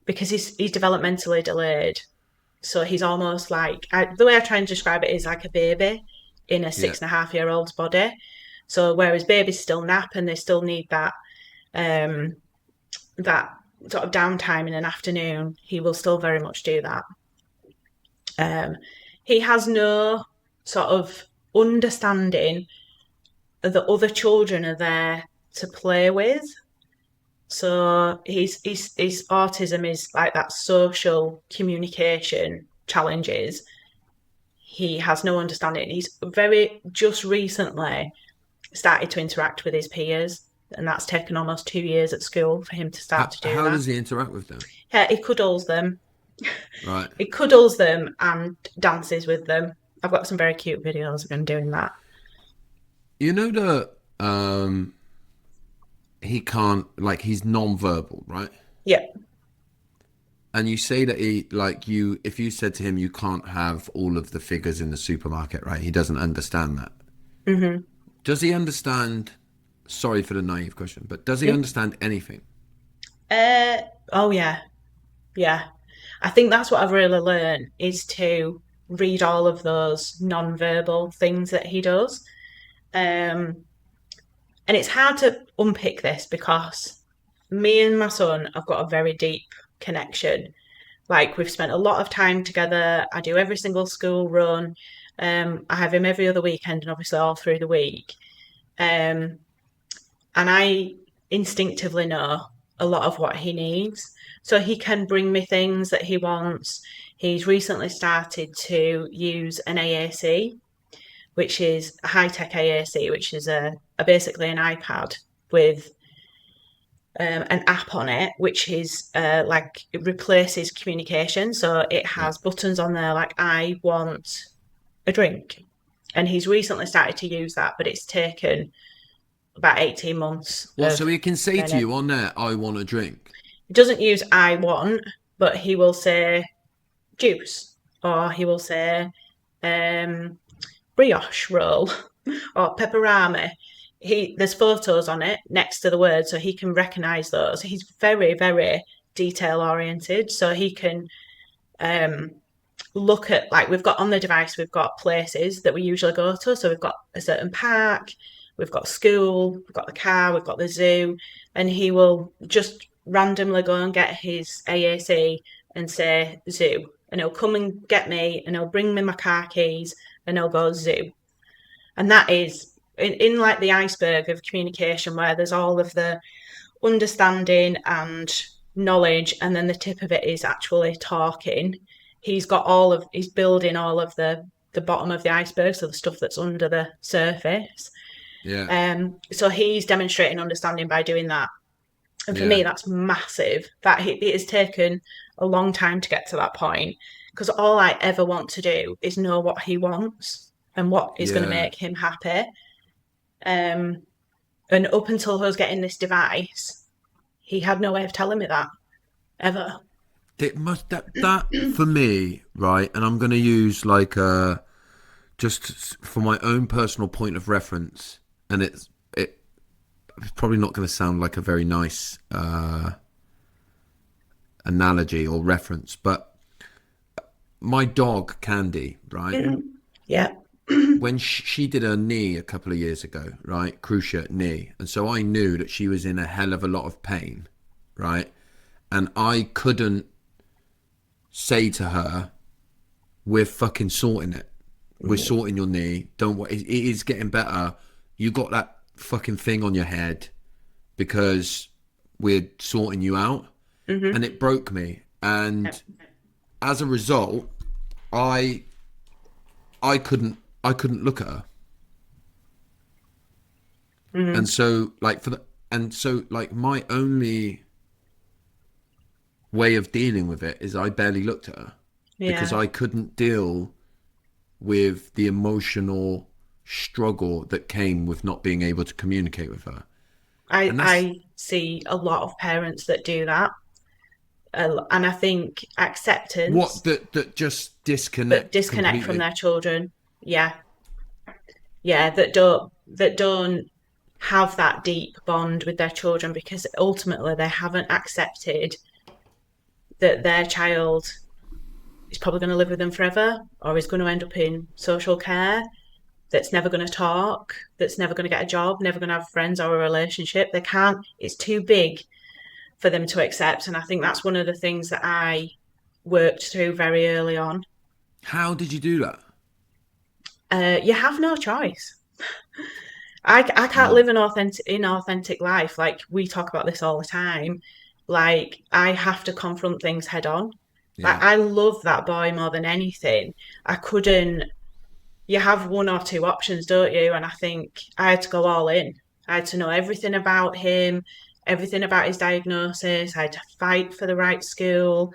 because he's developmentally delayed. So he's almost like, the way I try and describe it is like a baby in a Yeah. 6.5-year-old's body. So whereas babies still nap and they still need that sort of downtime in an afternoon, he will still very much do that. He has no sort of understanding that other children are there to play with. So his autism is like that social communication challenges. He has no understanding. He's very just recently started to interact with his peers, and that's taken almost 2 years at school for him to start to do How that. does he interact with them? Yeah, he cuddles them. Right. He cuddles them and dances with them. I've got some very cute videos of him doing that. You know he can't, like, he's non-verbal, right? Yeah. And you say that if you said to him, you can't have all of the figures in the supermarket, right? He doesn't understand that. Mm-hmm. Does he understand? Sorry for the naive question, but does he understand anything? Oh yeah, yeah. I think that's what I've really learned is to read all of those non-verbal things that he does. Um, and it's hard to unpick this because me and my son have got a very deep connection. Like we've spent a lot of time together. I do every single school run. I have him every other weekend and obviously all through the week. Um, and I instinctively know a lot of what he needs. So he can bring me things that he wants. He's recently started to use an AAC, which is a high-tech AAC, which is basically an iPad with an app on it, which is like it replaces communication. So it Yeah. has buttons on there like I want a drink. And he's recently started to use that, but it's taken about 18 months. Well, so he can say to you on there, "I want a drink." He doesn't use I want, but he will say juice, or he will say brioche roll or pepperami. There's photos on it next to the word, so he can recognise those. He's very, very detail oriented, so he can look at, like, we've got on the device, we've got places that we usually go to. So we've got a certain park, we've got school, we've got the car, we've got the zoo, and he will just randomly go and get his AAC and say zoo, and he'll come and get me, and he'll bring me my car keys, and he'll go zoo. And that is in like the iceberg of communication, where there's all of the understanding and knowledge, and then the tip of it is actually talking. He's building all of the bottom of the iceberg, so the stuff that's under the surface. Yeah. So he's demonstrating understanding by doing that. And for me, that's massive. That it has taken a long time to get to that point, because all I ever want to do is know what he wants and what is going to make him happy. And up until I was getting this device, he had no way of telling me that ever. It must that for me, right? And I'm going to use like just for my own personal point of reference, and it's probably not going to sound like a very nice analogy or reference, but my dog Candy, right? Yeah. When she did her knee a couple of years ago, right? Cruciate knee. And so I knew that she was in a hell of a lot of pain, right? And I couldn't say to her, we're fucking sorting it. We're sorting your knee. Don't worry. It is getting better. You got that fucking thing on your head because we're sorting you out. Mm-hmm. And it broke me. And as a result, I couldn't look at her. Mm-hmm. And so my only way of dealing with it is I barely looked at her because Yeah. I couldn't deal with the emotional struggle that came with not being able to communicate with her. And that's I see a lot of parents that do that. And I think acceptance, what that just but disconnect disconnect from completely. their children. Yeah. Yeah. That don't have that deep bond with their children because ultimately they haven't accepted that their child is probably going to live with them forever or is going to end up in social care, that's never going to talk, that's never going to get a job, never going to have friends or a relationship. They can't, it's too big for them to accept. And I think that's one of the things that I worked through very early on. How did you do that? You have no choice. I can't Mm, live an inauthentic life. Like we talk about this all the time. Like I have to confront things head on. Like yeah. I love that boy more than anything. I couldn't. You have one or two options, don't you? And I think I had to go all in. I had to know everything about him, everything about his diagnosis. I had to fight for the right school.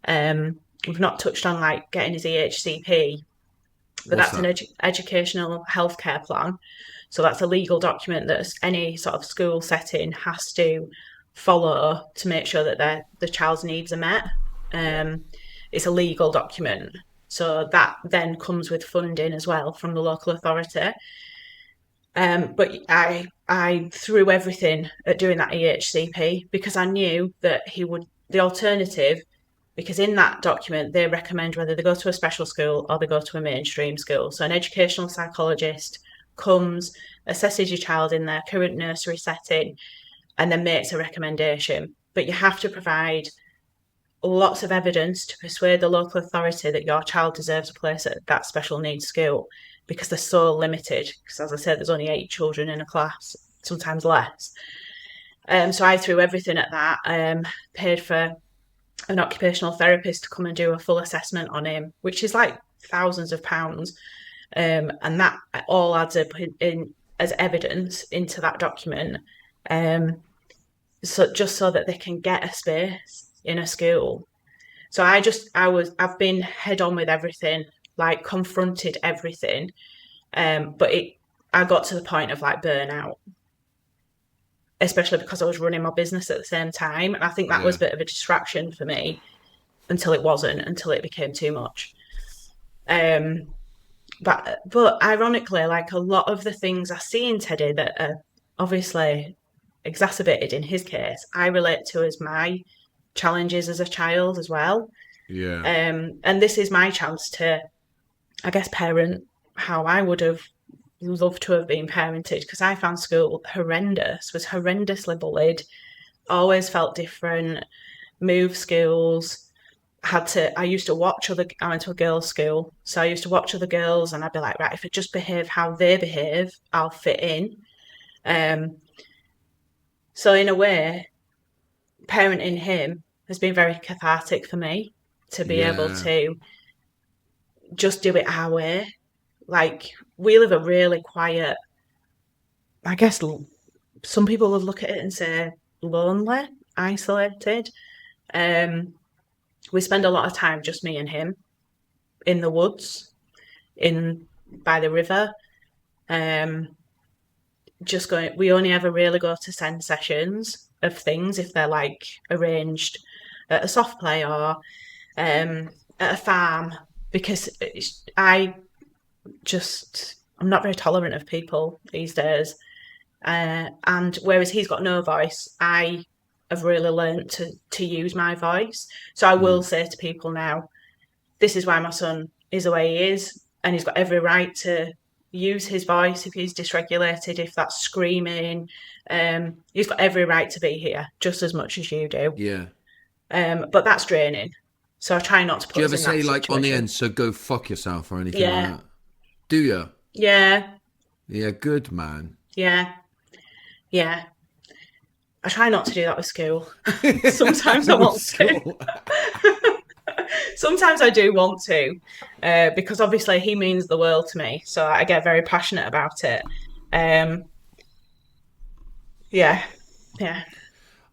We've not touched on like getting his EHCP, but What's that's an that? educational healthcare plan. So that's a legal document that any sort of school setting has to follow to make sure that the child's needs are met. Yeah. It's a legal document. So that then comes with funding as well from the local authority. But I threw everything at doing that EHCP because I knew that he would the alternative, because in that document they recommend whether they go to a special school or they go to a mainstream school. So an educational psychologist comes, assesses your child in their current nursery setting, and then makes a recommendation. But you have to provide lots of evidence to persuade the local authority that your child deserves a place at that special needs school because they're so limited. Because as I said, there's only 8 children in a class, sometimes less. So I threw everything at that. Paid for an occupational therapist to come and do a full assessment on him, which is like thousands of pounds. And that all adds up in as evidence into that document. So just so that they can get a space in a school. So I've been head on with everything, like confronted everything. But I got to the point of like burnout, especially because I was running my business at the same time. And I think that was Yeah. a bit of a distraction for me until it wasn't, until it became too much. Um, but ironically, like a lot of the things I see in Teddy that are obviously exacerbated in his case, I relate to as my challenges as a child as well. Yeah. And this is my chance to, I guess, parent how I would have loved to have been parented because I found school horrendous, was horrendously bullied, always felt different, moved schools. I used to watch I went to a girls' school, so I used to watch other girls and I'd be like, right, if I just behave how they behave, I'll fit in. Um, so in a way, parenting him has been very cathartic for me to be able Yeah. to just do it our way. Like we live a really quiet, I guess some people would look at it and say lonely, isolated. Um, we spend a lot of time just me and him in the woods, in by the river. Um, just going. We only ever really go to send sessions of things if they're like arranged at a soft play or at a farm because I'm not very tolerant of people these days. And whereas he's got no voice, I have really learned to use my voice. So I will Mm. say to people now, this is why my son is the way he is, and he's got every right to use his voice if he's dysregulated, if that's screaming. He's got every right to be here just as much as you do. Yeah. But that's draining. So I try not to Do put you us ever in that say like on the situation. end, so go fuck yourself or anything like Yeah, that? Do you? yeah, Yeah, good man. yeah. Yeah. I try not to do that with school. Sometimes I With want to. school. Sometimes I do want to, because obviously he means the world to me. So I get very passionate about it. Um, yeah, yeah.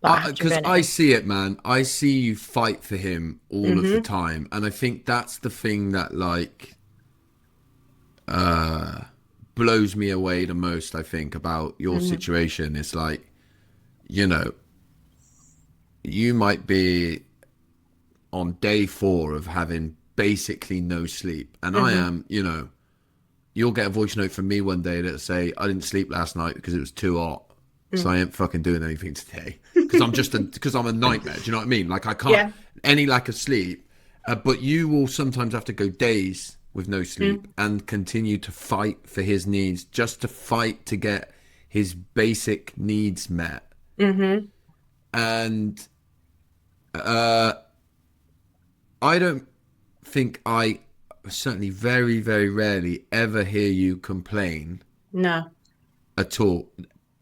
Not after Because I anything. see it, man. I see you fight for him all of the Mhm. time, and I think that's the thing that like blows me away the most. I think about your Mhm. situation. It's like, you know, you might be on day 4 of having basically no sleep, and I Mhm. am, you know, you'll get a voice note from me one day that'll say I didn't sleep last night because it was too hot, so I Mm. ain't fucking doing anything today because I'm a nightmare. Do you know what I mean? Like I can't Yeah. any lack of sleep, but you will sometimes have to go days with no sleep Mm. and continue to fight for his needs, just to fight to get his basic needs met. Mhm. And I don't think I certainly very, very rarely ever hear you complain No. at all.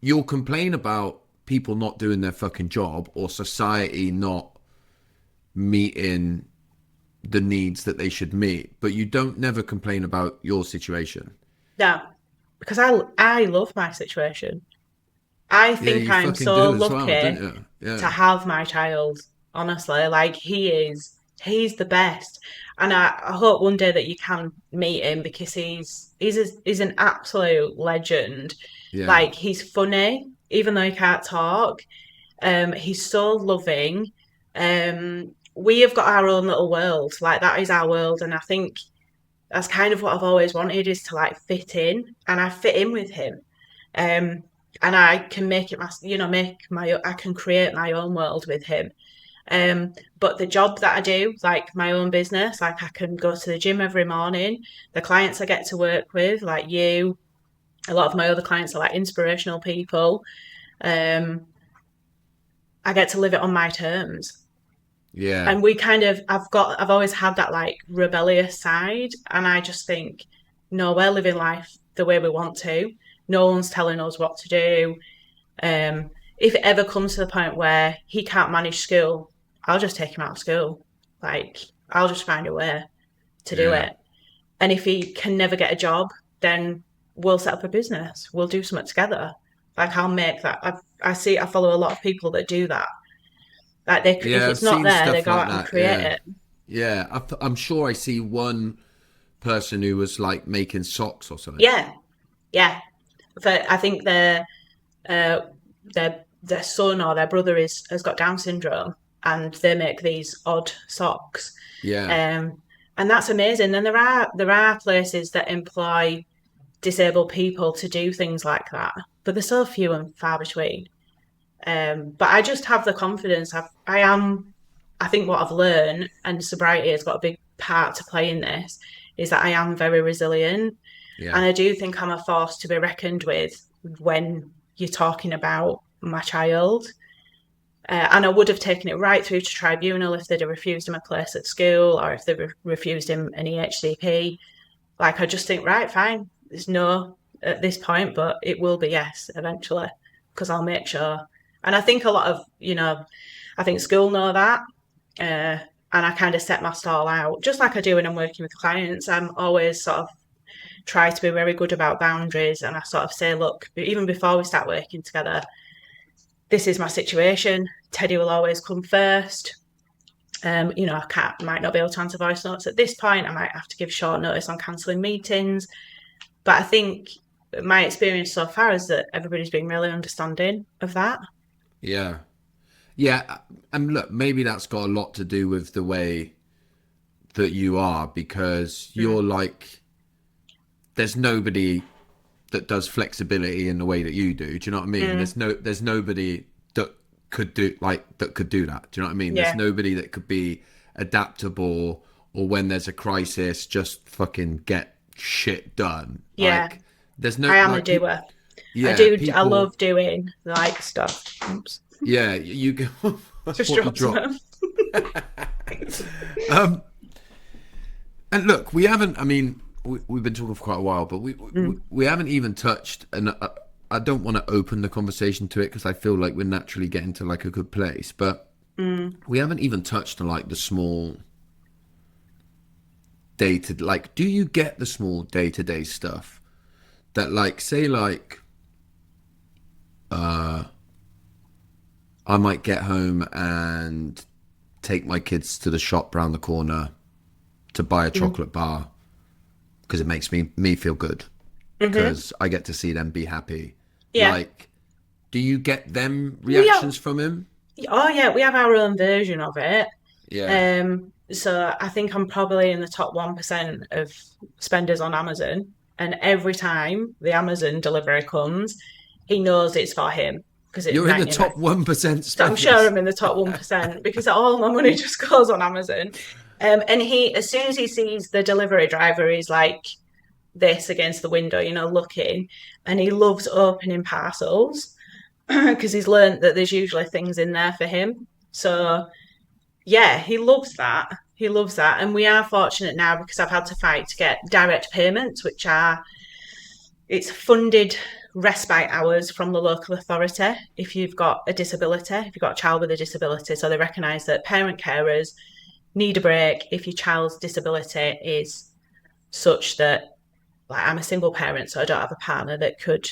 You'll complain about people not doing their fucking job or society not meeting the needs that they should meet, but you don't never complain about your situation. No. Because I love my situation. I Yeah, think you I'm fucking so do as well, don't lucky you? to Yeah. have my child. Honestly, like he's the best, and I hope one day that you can meet him because he's an absolute legend. Yeah. Like he's funny, even though he can't talk. He's so loving. We have got our own little world. Like that is our world, and I think that's kind of what I've always wanted is to like fit in, and I fit in with him. Um, and I can make it my, make my, I can create my own world with him. But the job that I do, like my own business, like I can go to the gym every morning. The clients I get to work with, like you, a lot of my other clients are like inspirational people. Um, I get to live it on my terms. Yeah. And I've always had that like rebellious side. And I just think, no, we're living life the way we want to. No one's telling us what to do. If it ever comes to the point where he can't manage school, I'll just take him out of school. Like, I'll just find a way to do Yeah. it. And if he can never get a job, then we'll set up a business. We'll do something together. Like, I'll make that. I follow a lot of people that do that. Like, if Yeah, I've it's not seen there, they stuff go like out and that. create Yeah. it. Yeah. I'm sure I see one person who was like making socks or something. Yeah, yeah. But I think uh, their son or their brother has got Down syndrome, and they make these odd socks. Yeah. Um, and that's amazing. Then there are places that employ disabled people to do things like that, but they're so few and far between. But I just have the confidence. I think what I've learned, and sobriety has got a big part to play in this, is that I am very resilient, Yeah. and I do think I'm a force to be reckoned with when you're talking about my child. And I would have taken it right through to tribunal if they'd have refused him a place at school or if they'd refused him an EHCP. Like, I just think, right, fine, there's no at this point, but it will be yes eventually because I'll make sure. And I think a lot of, I think school know that. And I kind of set my stall out, just like I do when I'm working with clients. I'm always sort of try to be very good about boundaries. And I sort of say, look, even before we start working together, this is my situation. Teddy will always come first. Might not be able to answer voice notes at this point. I might have to give short notice on cancelling meetings. But I think my experience so far is that everybody's been really understanding of that. Yeah. Yeah. And look, maybe that's got a lot to do with the way that you are because Mm. you're like, there's nobody that does flexibility in the way that you do. Do you know what I mean? Mm. There's nobody that could do that. Do you know what I mean? There's Yeah. nobody that could be adaptable or when there's a crisis, just fucking get shit done. Yeah. Like, there's no I am a like people. doer. Yeah, I people. love doing like stuff. Oops. Yeah, you go. Just What you drop drop. some. Um, and look, we haven't. I mean, we've been talking for quite a while, but we Mm. we haven't even touched I don't want to open the conversation to it because I feel like we're naturally getting to like a good place, but we haven't even touched on like the small like, do you get the small day-to-day stuff that, like, say, like, I might get home and take my kids to the shop round the corner to buy a chocolate bar because it makes me feel good because I get to see them be happy. Yeah. Like, do you get them reactions from him? Oh yeah, we have our own version of it. Yeah. So I think I'm probably in the top 1% of spenders on Amazon. And every time the Amazon delivery comes, he knows it's for him because it's You're in the 99. top 1% So I'm sure spenders. I'm in the top 1% because all my money just goes on Amazon. And he, as soon as he sees the delivery driver, he's like this against the window, looking, and he loves opening parcels because he's learned that there's usually things in there for him. So yeah, he loves that. He loves that. And we are fortunate now because I've had to fight to get direct payments, which are it's funded respite hours from the local authority if you've got a disability, if you've got a child with a disability. So they recognise that parent carers need a break if your child's disability is such that, like, I'm a single parent, so I don't have a partner that could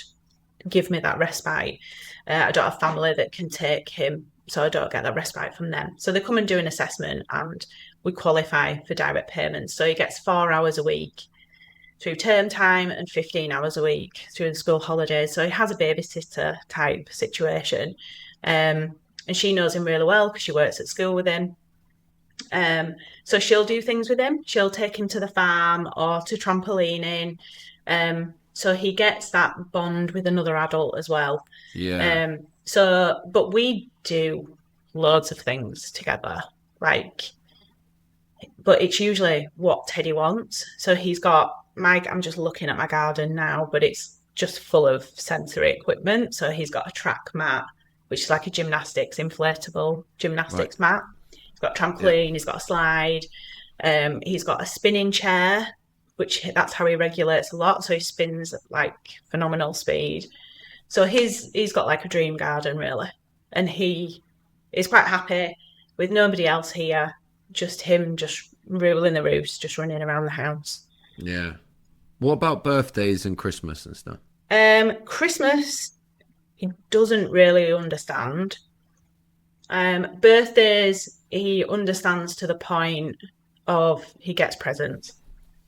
give me that respite. I don't have family that can take him, so I don't get that respite from them. So they come and do an assessment and we qualify for direct payments. So he gets 4 hours a week through term time and 15 hours a week through the school holidays. So he has a babysitter type situation. And she knows him really well because she works at school with him. So she'll do things with him. She'll take him to the farm or to trampolining. So he gets that bond with another adult as well. Yeah. But we do loads of things together, but it's usually what Teddy wants. So he's got I'm just looking at my garden now, but it's just full of sensory equipment. So he's got a track mat, which is like a inflatable gymnastics mat. He's got a trampoline, he's got a slide, he's got a spinning chair, which that's how he regulates a lot. So he spins at like phenomenal speed. So he's got like a dream garden really. And he is quite happy with nobody else here, just him just ruling the roost, just running around the house. Yeah. What about birthdays and Christmas and stuff? Christmas, he doesn't really understand. Birthdays, he understands to the point of he gets presents,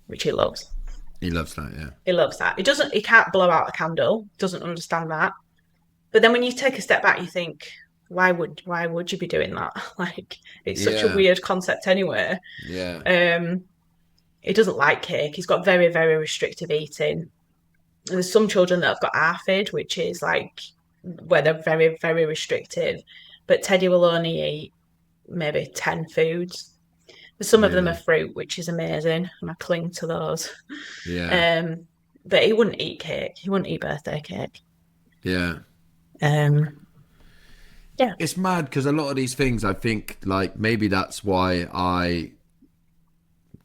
which he loves. He loves that, yeah. He loves that. He can't blow out a candle, doesn't understand that. But then when you take a step back, you think, why would you be doing that? Like, it's such a weird concept anyway. Yeah. He doesn't like cake. He's got very, very restrictive eating. And there's some children that have got ARFID, which is like where they're very, very restrictive. But Teddy will only eat maybe 10 foods. Some of them are fruit, which is amazing, and I cling to those. Yeah. But he wouldn't eat cake. He wouldn't eat birthday cake. Yeah. Yeah. It's mad because a lot of these things, I think, like, maybe that's why I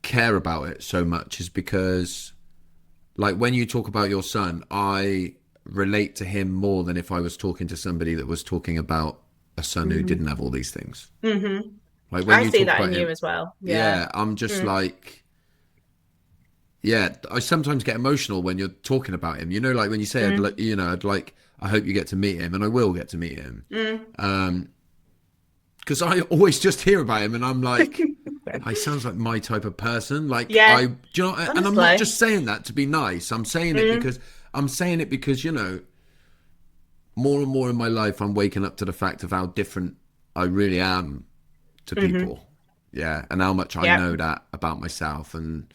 care about it so much, is because, like, when you talk about your son, I relate to him more than if I was talking to somebody that was talking about a son who didn't have all these things. Mm-hmm. Like, when I you see talk that about in him, you as well. Yeah, I'm just like, yeah, I sometimes get emotional when you're talking about him. You know, like when you say, I hope you get to meet him, and I will get to meet him. Because I always just hear about him, and I'm like, he sounds like my type of person. Like, Yeah, do you know, and I'm honestly. not just saying that to be nice. I'm saying it because, you know, more and more in my life, I'm waking up to the fact of how different I really am to people. Yeah, and how much I know that about myself, and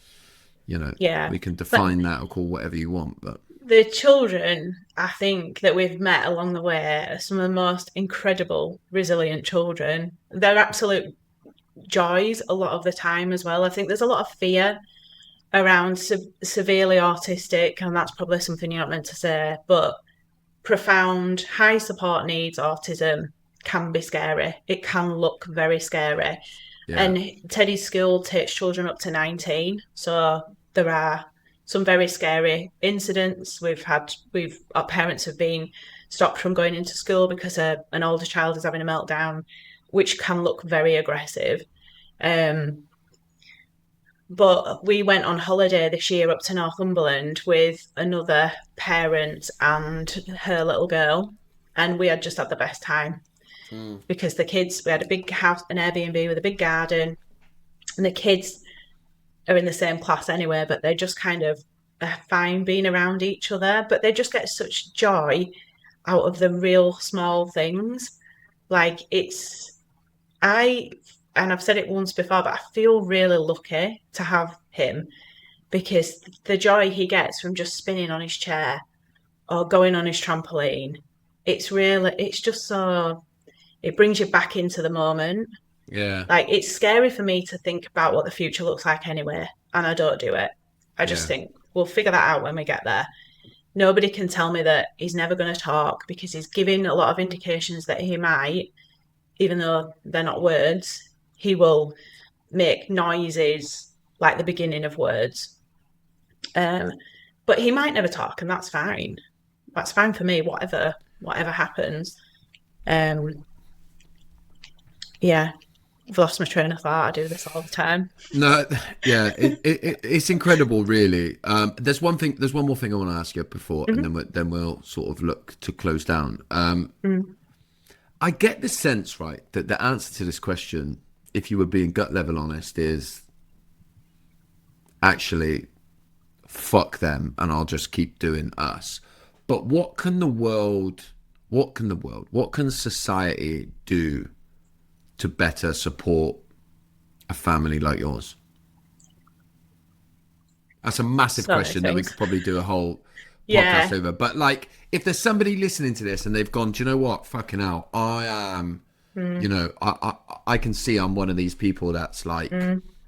you know, we can define that or call whatever you want, but the children, I think, that we've met along the way are some of the most incredible, resilient children. They're absolute joys a lot of the time as well. I think there's a lot of fear around severely autistic, and that's probably something you're not meant to say, but profound, high support needs autism can be scary. It can look very scary. Yeah. And Teddy's school takes children up to 19, so there are some very scary incidents. Our parents have been stopped from going into school because an older child is having a meltdown, which can look very aggressive. But we went on holiday this year up to Northumberland with another parent and her little girl, and we had just had the best time because we had a big house, an Airbnb with a big garden, and the kids are in the same class anyway, but they just kind of are fine being around each other, but they just get such joy out of the real small things. Like and I've said it once before, but I feel really lucky to have him because the joy he gets from just spinning on his chair or going on his trampoline, it's just so, it brings you back into the moment. Yeah. Like, it's scary for me to think about what the future looks like anyway, and I don't do it. I just think we'll figure that out when we get there. Nobody can tell me that he's never going to talk because he's giving a lot of indications that he might, even though they're not words. He will make noises like the beginning of words. But he might never talk, and that's fine. That's fine for me, whatever happens. Yeah. I've lost my train of thought. I do this all the time. No, yeah, it's incredible, really. There's one more thing I want to ask you before, and then we'll sort of look to close down. I get the sense, right, that the answer to this question, if you were being gut level honest, is actually fuck them, and I'll just keep doing us. But what can society do to better support a family like yours? That's a massive question that we could probably do a whole podcast over. But like, if there's somebody listening to this and they've gone, do you know what? Fucking hell, I am, you know, I can see I'm one of these people that's like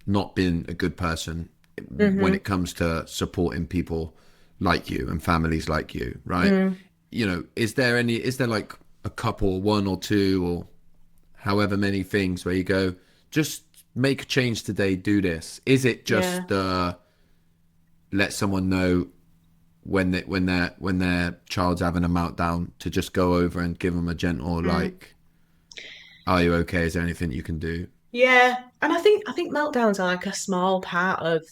not been a good person when it comes to supporting people like you and families like you, right? You know, is there like a couple, one or two, or however many things where you go, just make a change today, do this? Is it just let someone know when their child's having a meltdown to just go over and give them a gentle like, are you okay? Is there anything you can do? Yeah, and I think meltdowns are like a small part of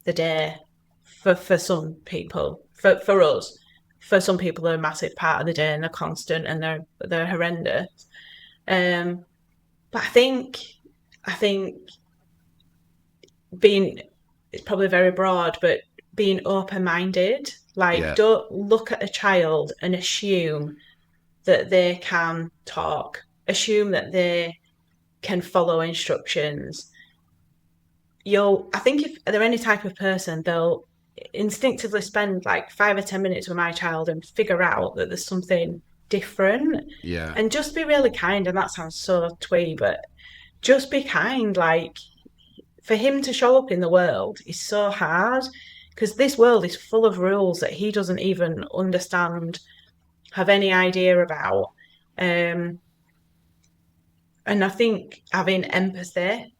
the day for some people. For us, for some people, they're a massive part of the day and they're constant and they're horrendous. But I think being, it's probably very broad, but being open-minded, like don't look at a child and assume that they can talk, assume that they can follow instructions. I think if they're any type of person, they'll instinctively spend like 5 or 10 minutes with my child and figure out that there's something different. Yeah. And just be really kind. And that sounds so twee, but just be kind. Like, for him to show up in the world is so hard because this world is full of rules that he doesn't even understand, have any idea about. And I think having empathy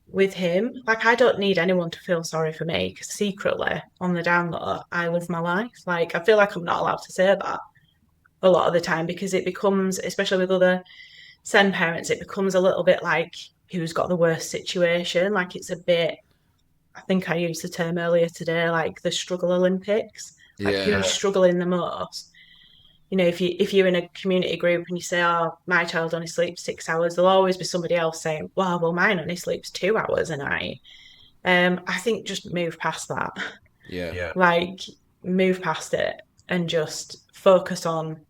with him, like, I don't need anyone to feel sorry for me because secretly on the down low, I live my life. Like, I feel like I'm not allowed to say that a lot of the time because it becomes, especially with other SEND parents, it becomes a little bit like who's got the worst situation. Like, it's a bit, I think I used the term earlier today, like the struggle Olympics, like who's struggling the most. You know, if you're in a community group and you say, oh, my child only sleeps 6 hours, there'll always be somebody else saying, well, mine only sleeps 2 hours a night. I think just move past that. Yeah. Like, move past it and just focus on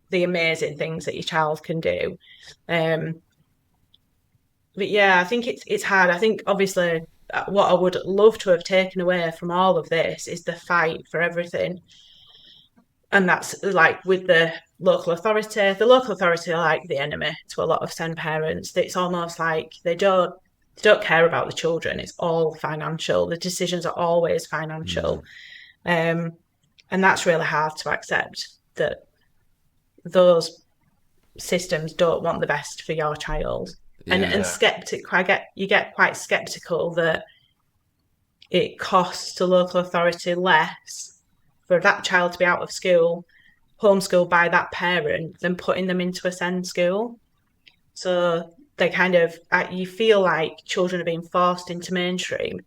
the amazing things that your child can do. But yeah, I think it's hard. I think obviously what I would love to have taken away from all of this is the fight for everything. And that's like with the local authority are like the enemy to a lot of SEND parents. It's almost like they don't care about the children. It's all financial. The decisions are always financial. And that's really hard to accept, that those systems don't want the best for your child. And skeptic, you get quite skeptical that it costs the local authority less for that child to be out of school, homeschooled by that parent, than putting them into a SEND school. So they kind of, you feel like children are being forced into mainstream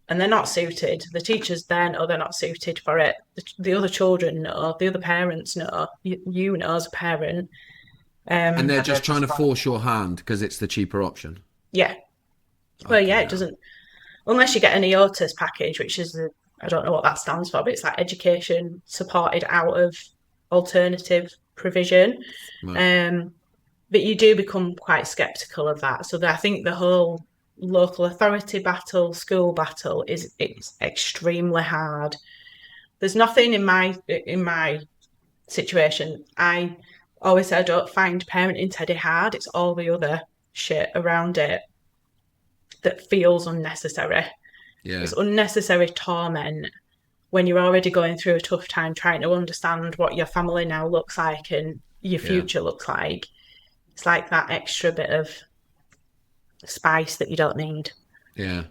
and they're not suited. The teachers then know they're not suited for it. The other children know, the other parents know, you know as a parent. And they're just trying to force your hand because it's the cheaper option. Yeah. Well, yeah, it doesn't, unless you get an EOTAS package, which is, I don't know what that stands for, but it's like education supported out of alternative provision. Right. But you do become quite sceptical of that. So I think the whole local authority battle, school battle, it's extremely hard. There's nothing in my situation. I always say I don't find parenting Teddy hard. It's all the other shit around it that feels unnecessary. Yeah. It's unnecessary torment when you're already going through a tough time trying to understand what your family now looks like and your future looks like. It's like that extra bit of spice that you don't need. Yeah.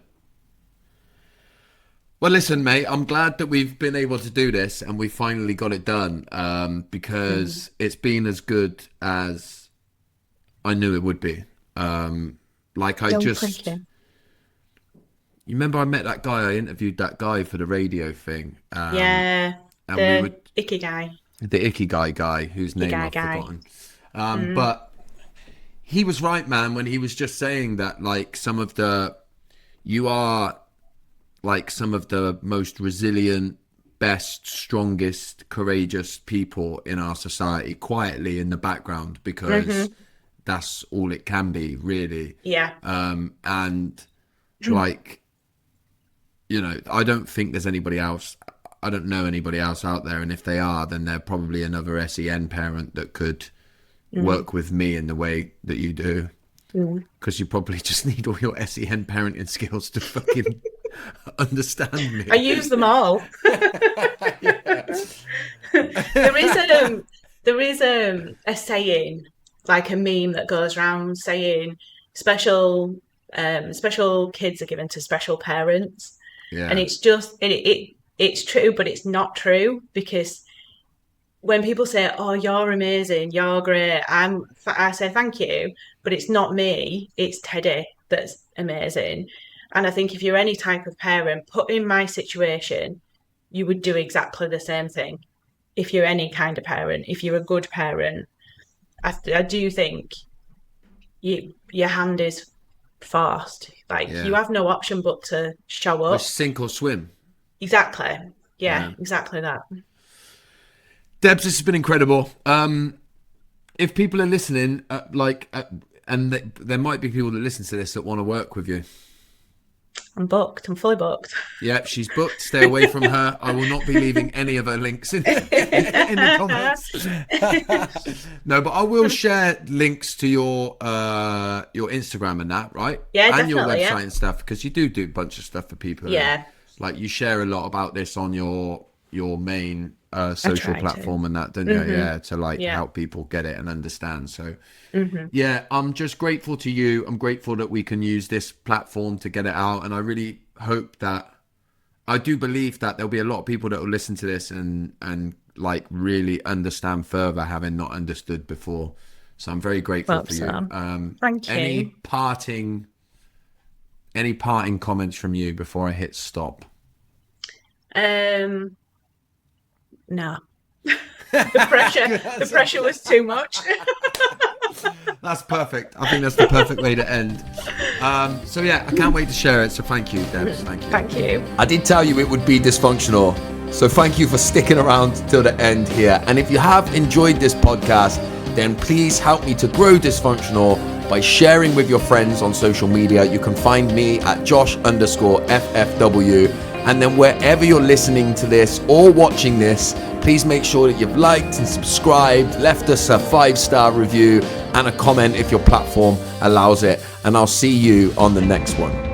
Well, listen, mate, I'm glad that we've been able to do this and we finally got it done, because it's been as good as I knew it would be. You remember I met that guy, I interviewed that guy for the radio thing. Icky guy. The Ikigai guy, whose name I've forgotten. But he was right, man, when he was just saying that, like, you are like some of the most resilient, best, strongest, courageous people in our society, quietly in the background, because that's all it can be, really. Yeah. And like, you know, I don't think there's anybody else. I don't know anybody else out there. And if they are, then they're probably another SEN parent that could work with me in the way that you do. Because you probably just need all your SEN parenting skills to fucking understand me. I use them all. There is a saying, like a meme that goes around saying special kids are given to special parents. Yeah. And it's just it's true, but it's not true, because when people say, "Oh, you're amazing, you're great," I say thank you, but it's not me, it's Teddy that's amazing. And I think if you're any type of parent, put in my situation, you would do exactly the same thing. If you're any kind of parent, if you're a good parent, I do think your hand is forced. Like, you have no option but to show up. Or sink or swim. Exactly. Yeah, exactly that. Debs, this has been incredible. If people are listening, and there might be people that listen to this that want to work with you. I'm booked. I'm fully booked. Yeah, she's booked. Stay away from her. I will not be leaving any of her links in the comments. No, but I will share links to your Instagram and that, right? Yeah, and definitely, your website and stuff, because you do a bunch of stuff for people. Yeah. Like, you share a lot about this on your main social platform and that, don't you? Yeah, to help people get it and understand. So yeah, I'm just grateful to you. I'm grateful that we can use this platform to get it out, and I really hope that, I do believe that there'll be a lot of people that will listen to this and like really understand further, having not understood before. So I'm very grateful for you. Thank you. Any parting comments from you before I hit stop? No. The pressure was too much. That's perfect. I think that's the perfect way to end. So yeah, I can't wait to share it. So thank you, Debs. Thank you. Thank you. I did tell you it would be dysfunctional. So thank you for sticking around till the end here. And if you have enjoyed this podcast, then please help me to grow Dysfunctional by sharing with your friends on social media. You can find me at Josh_FFW. And then wherever you're listening to this or watching this, please make sure that you've liked and subscribed, left us a 5-star review and a comment if your platform allows it. And I'll see you on the next one.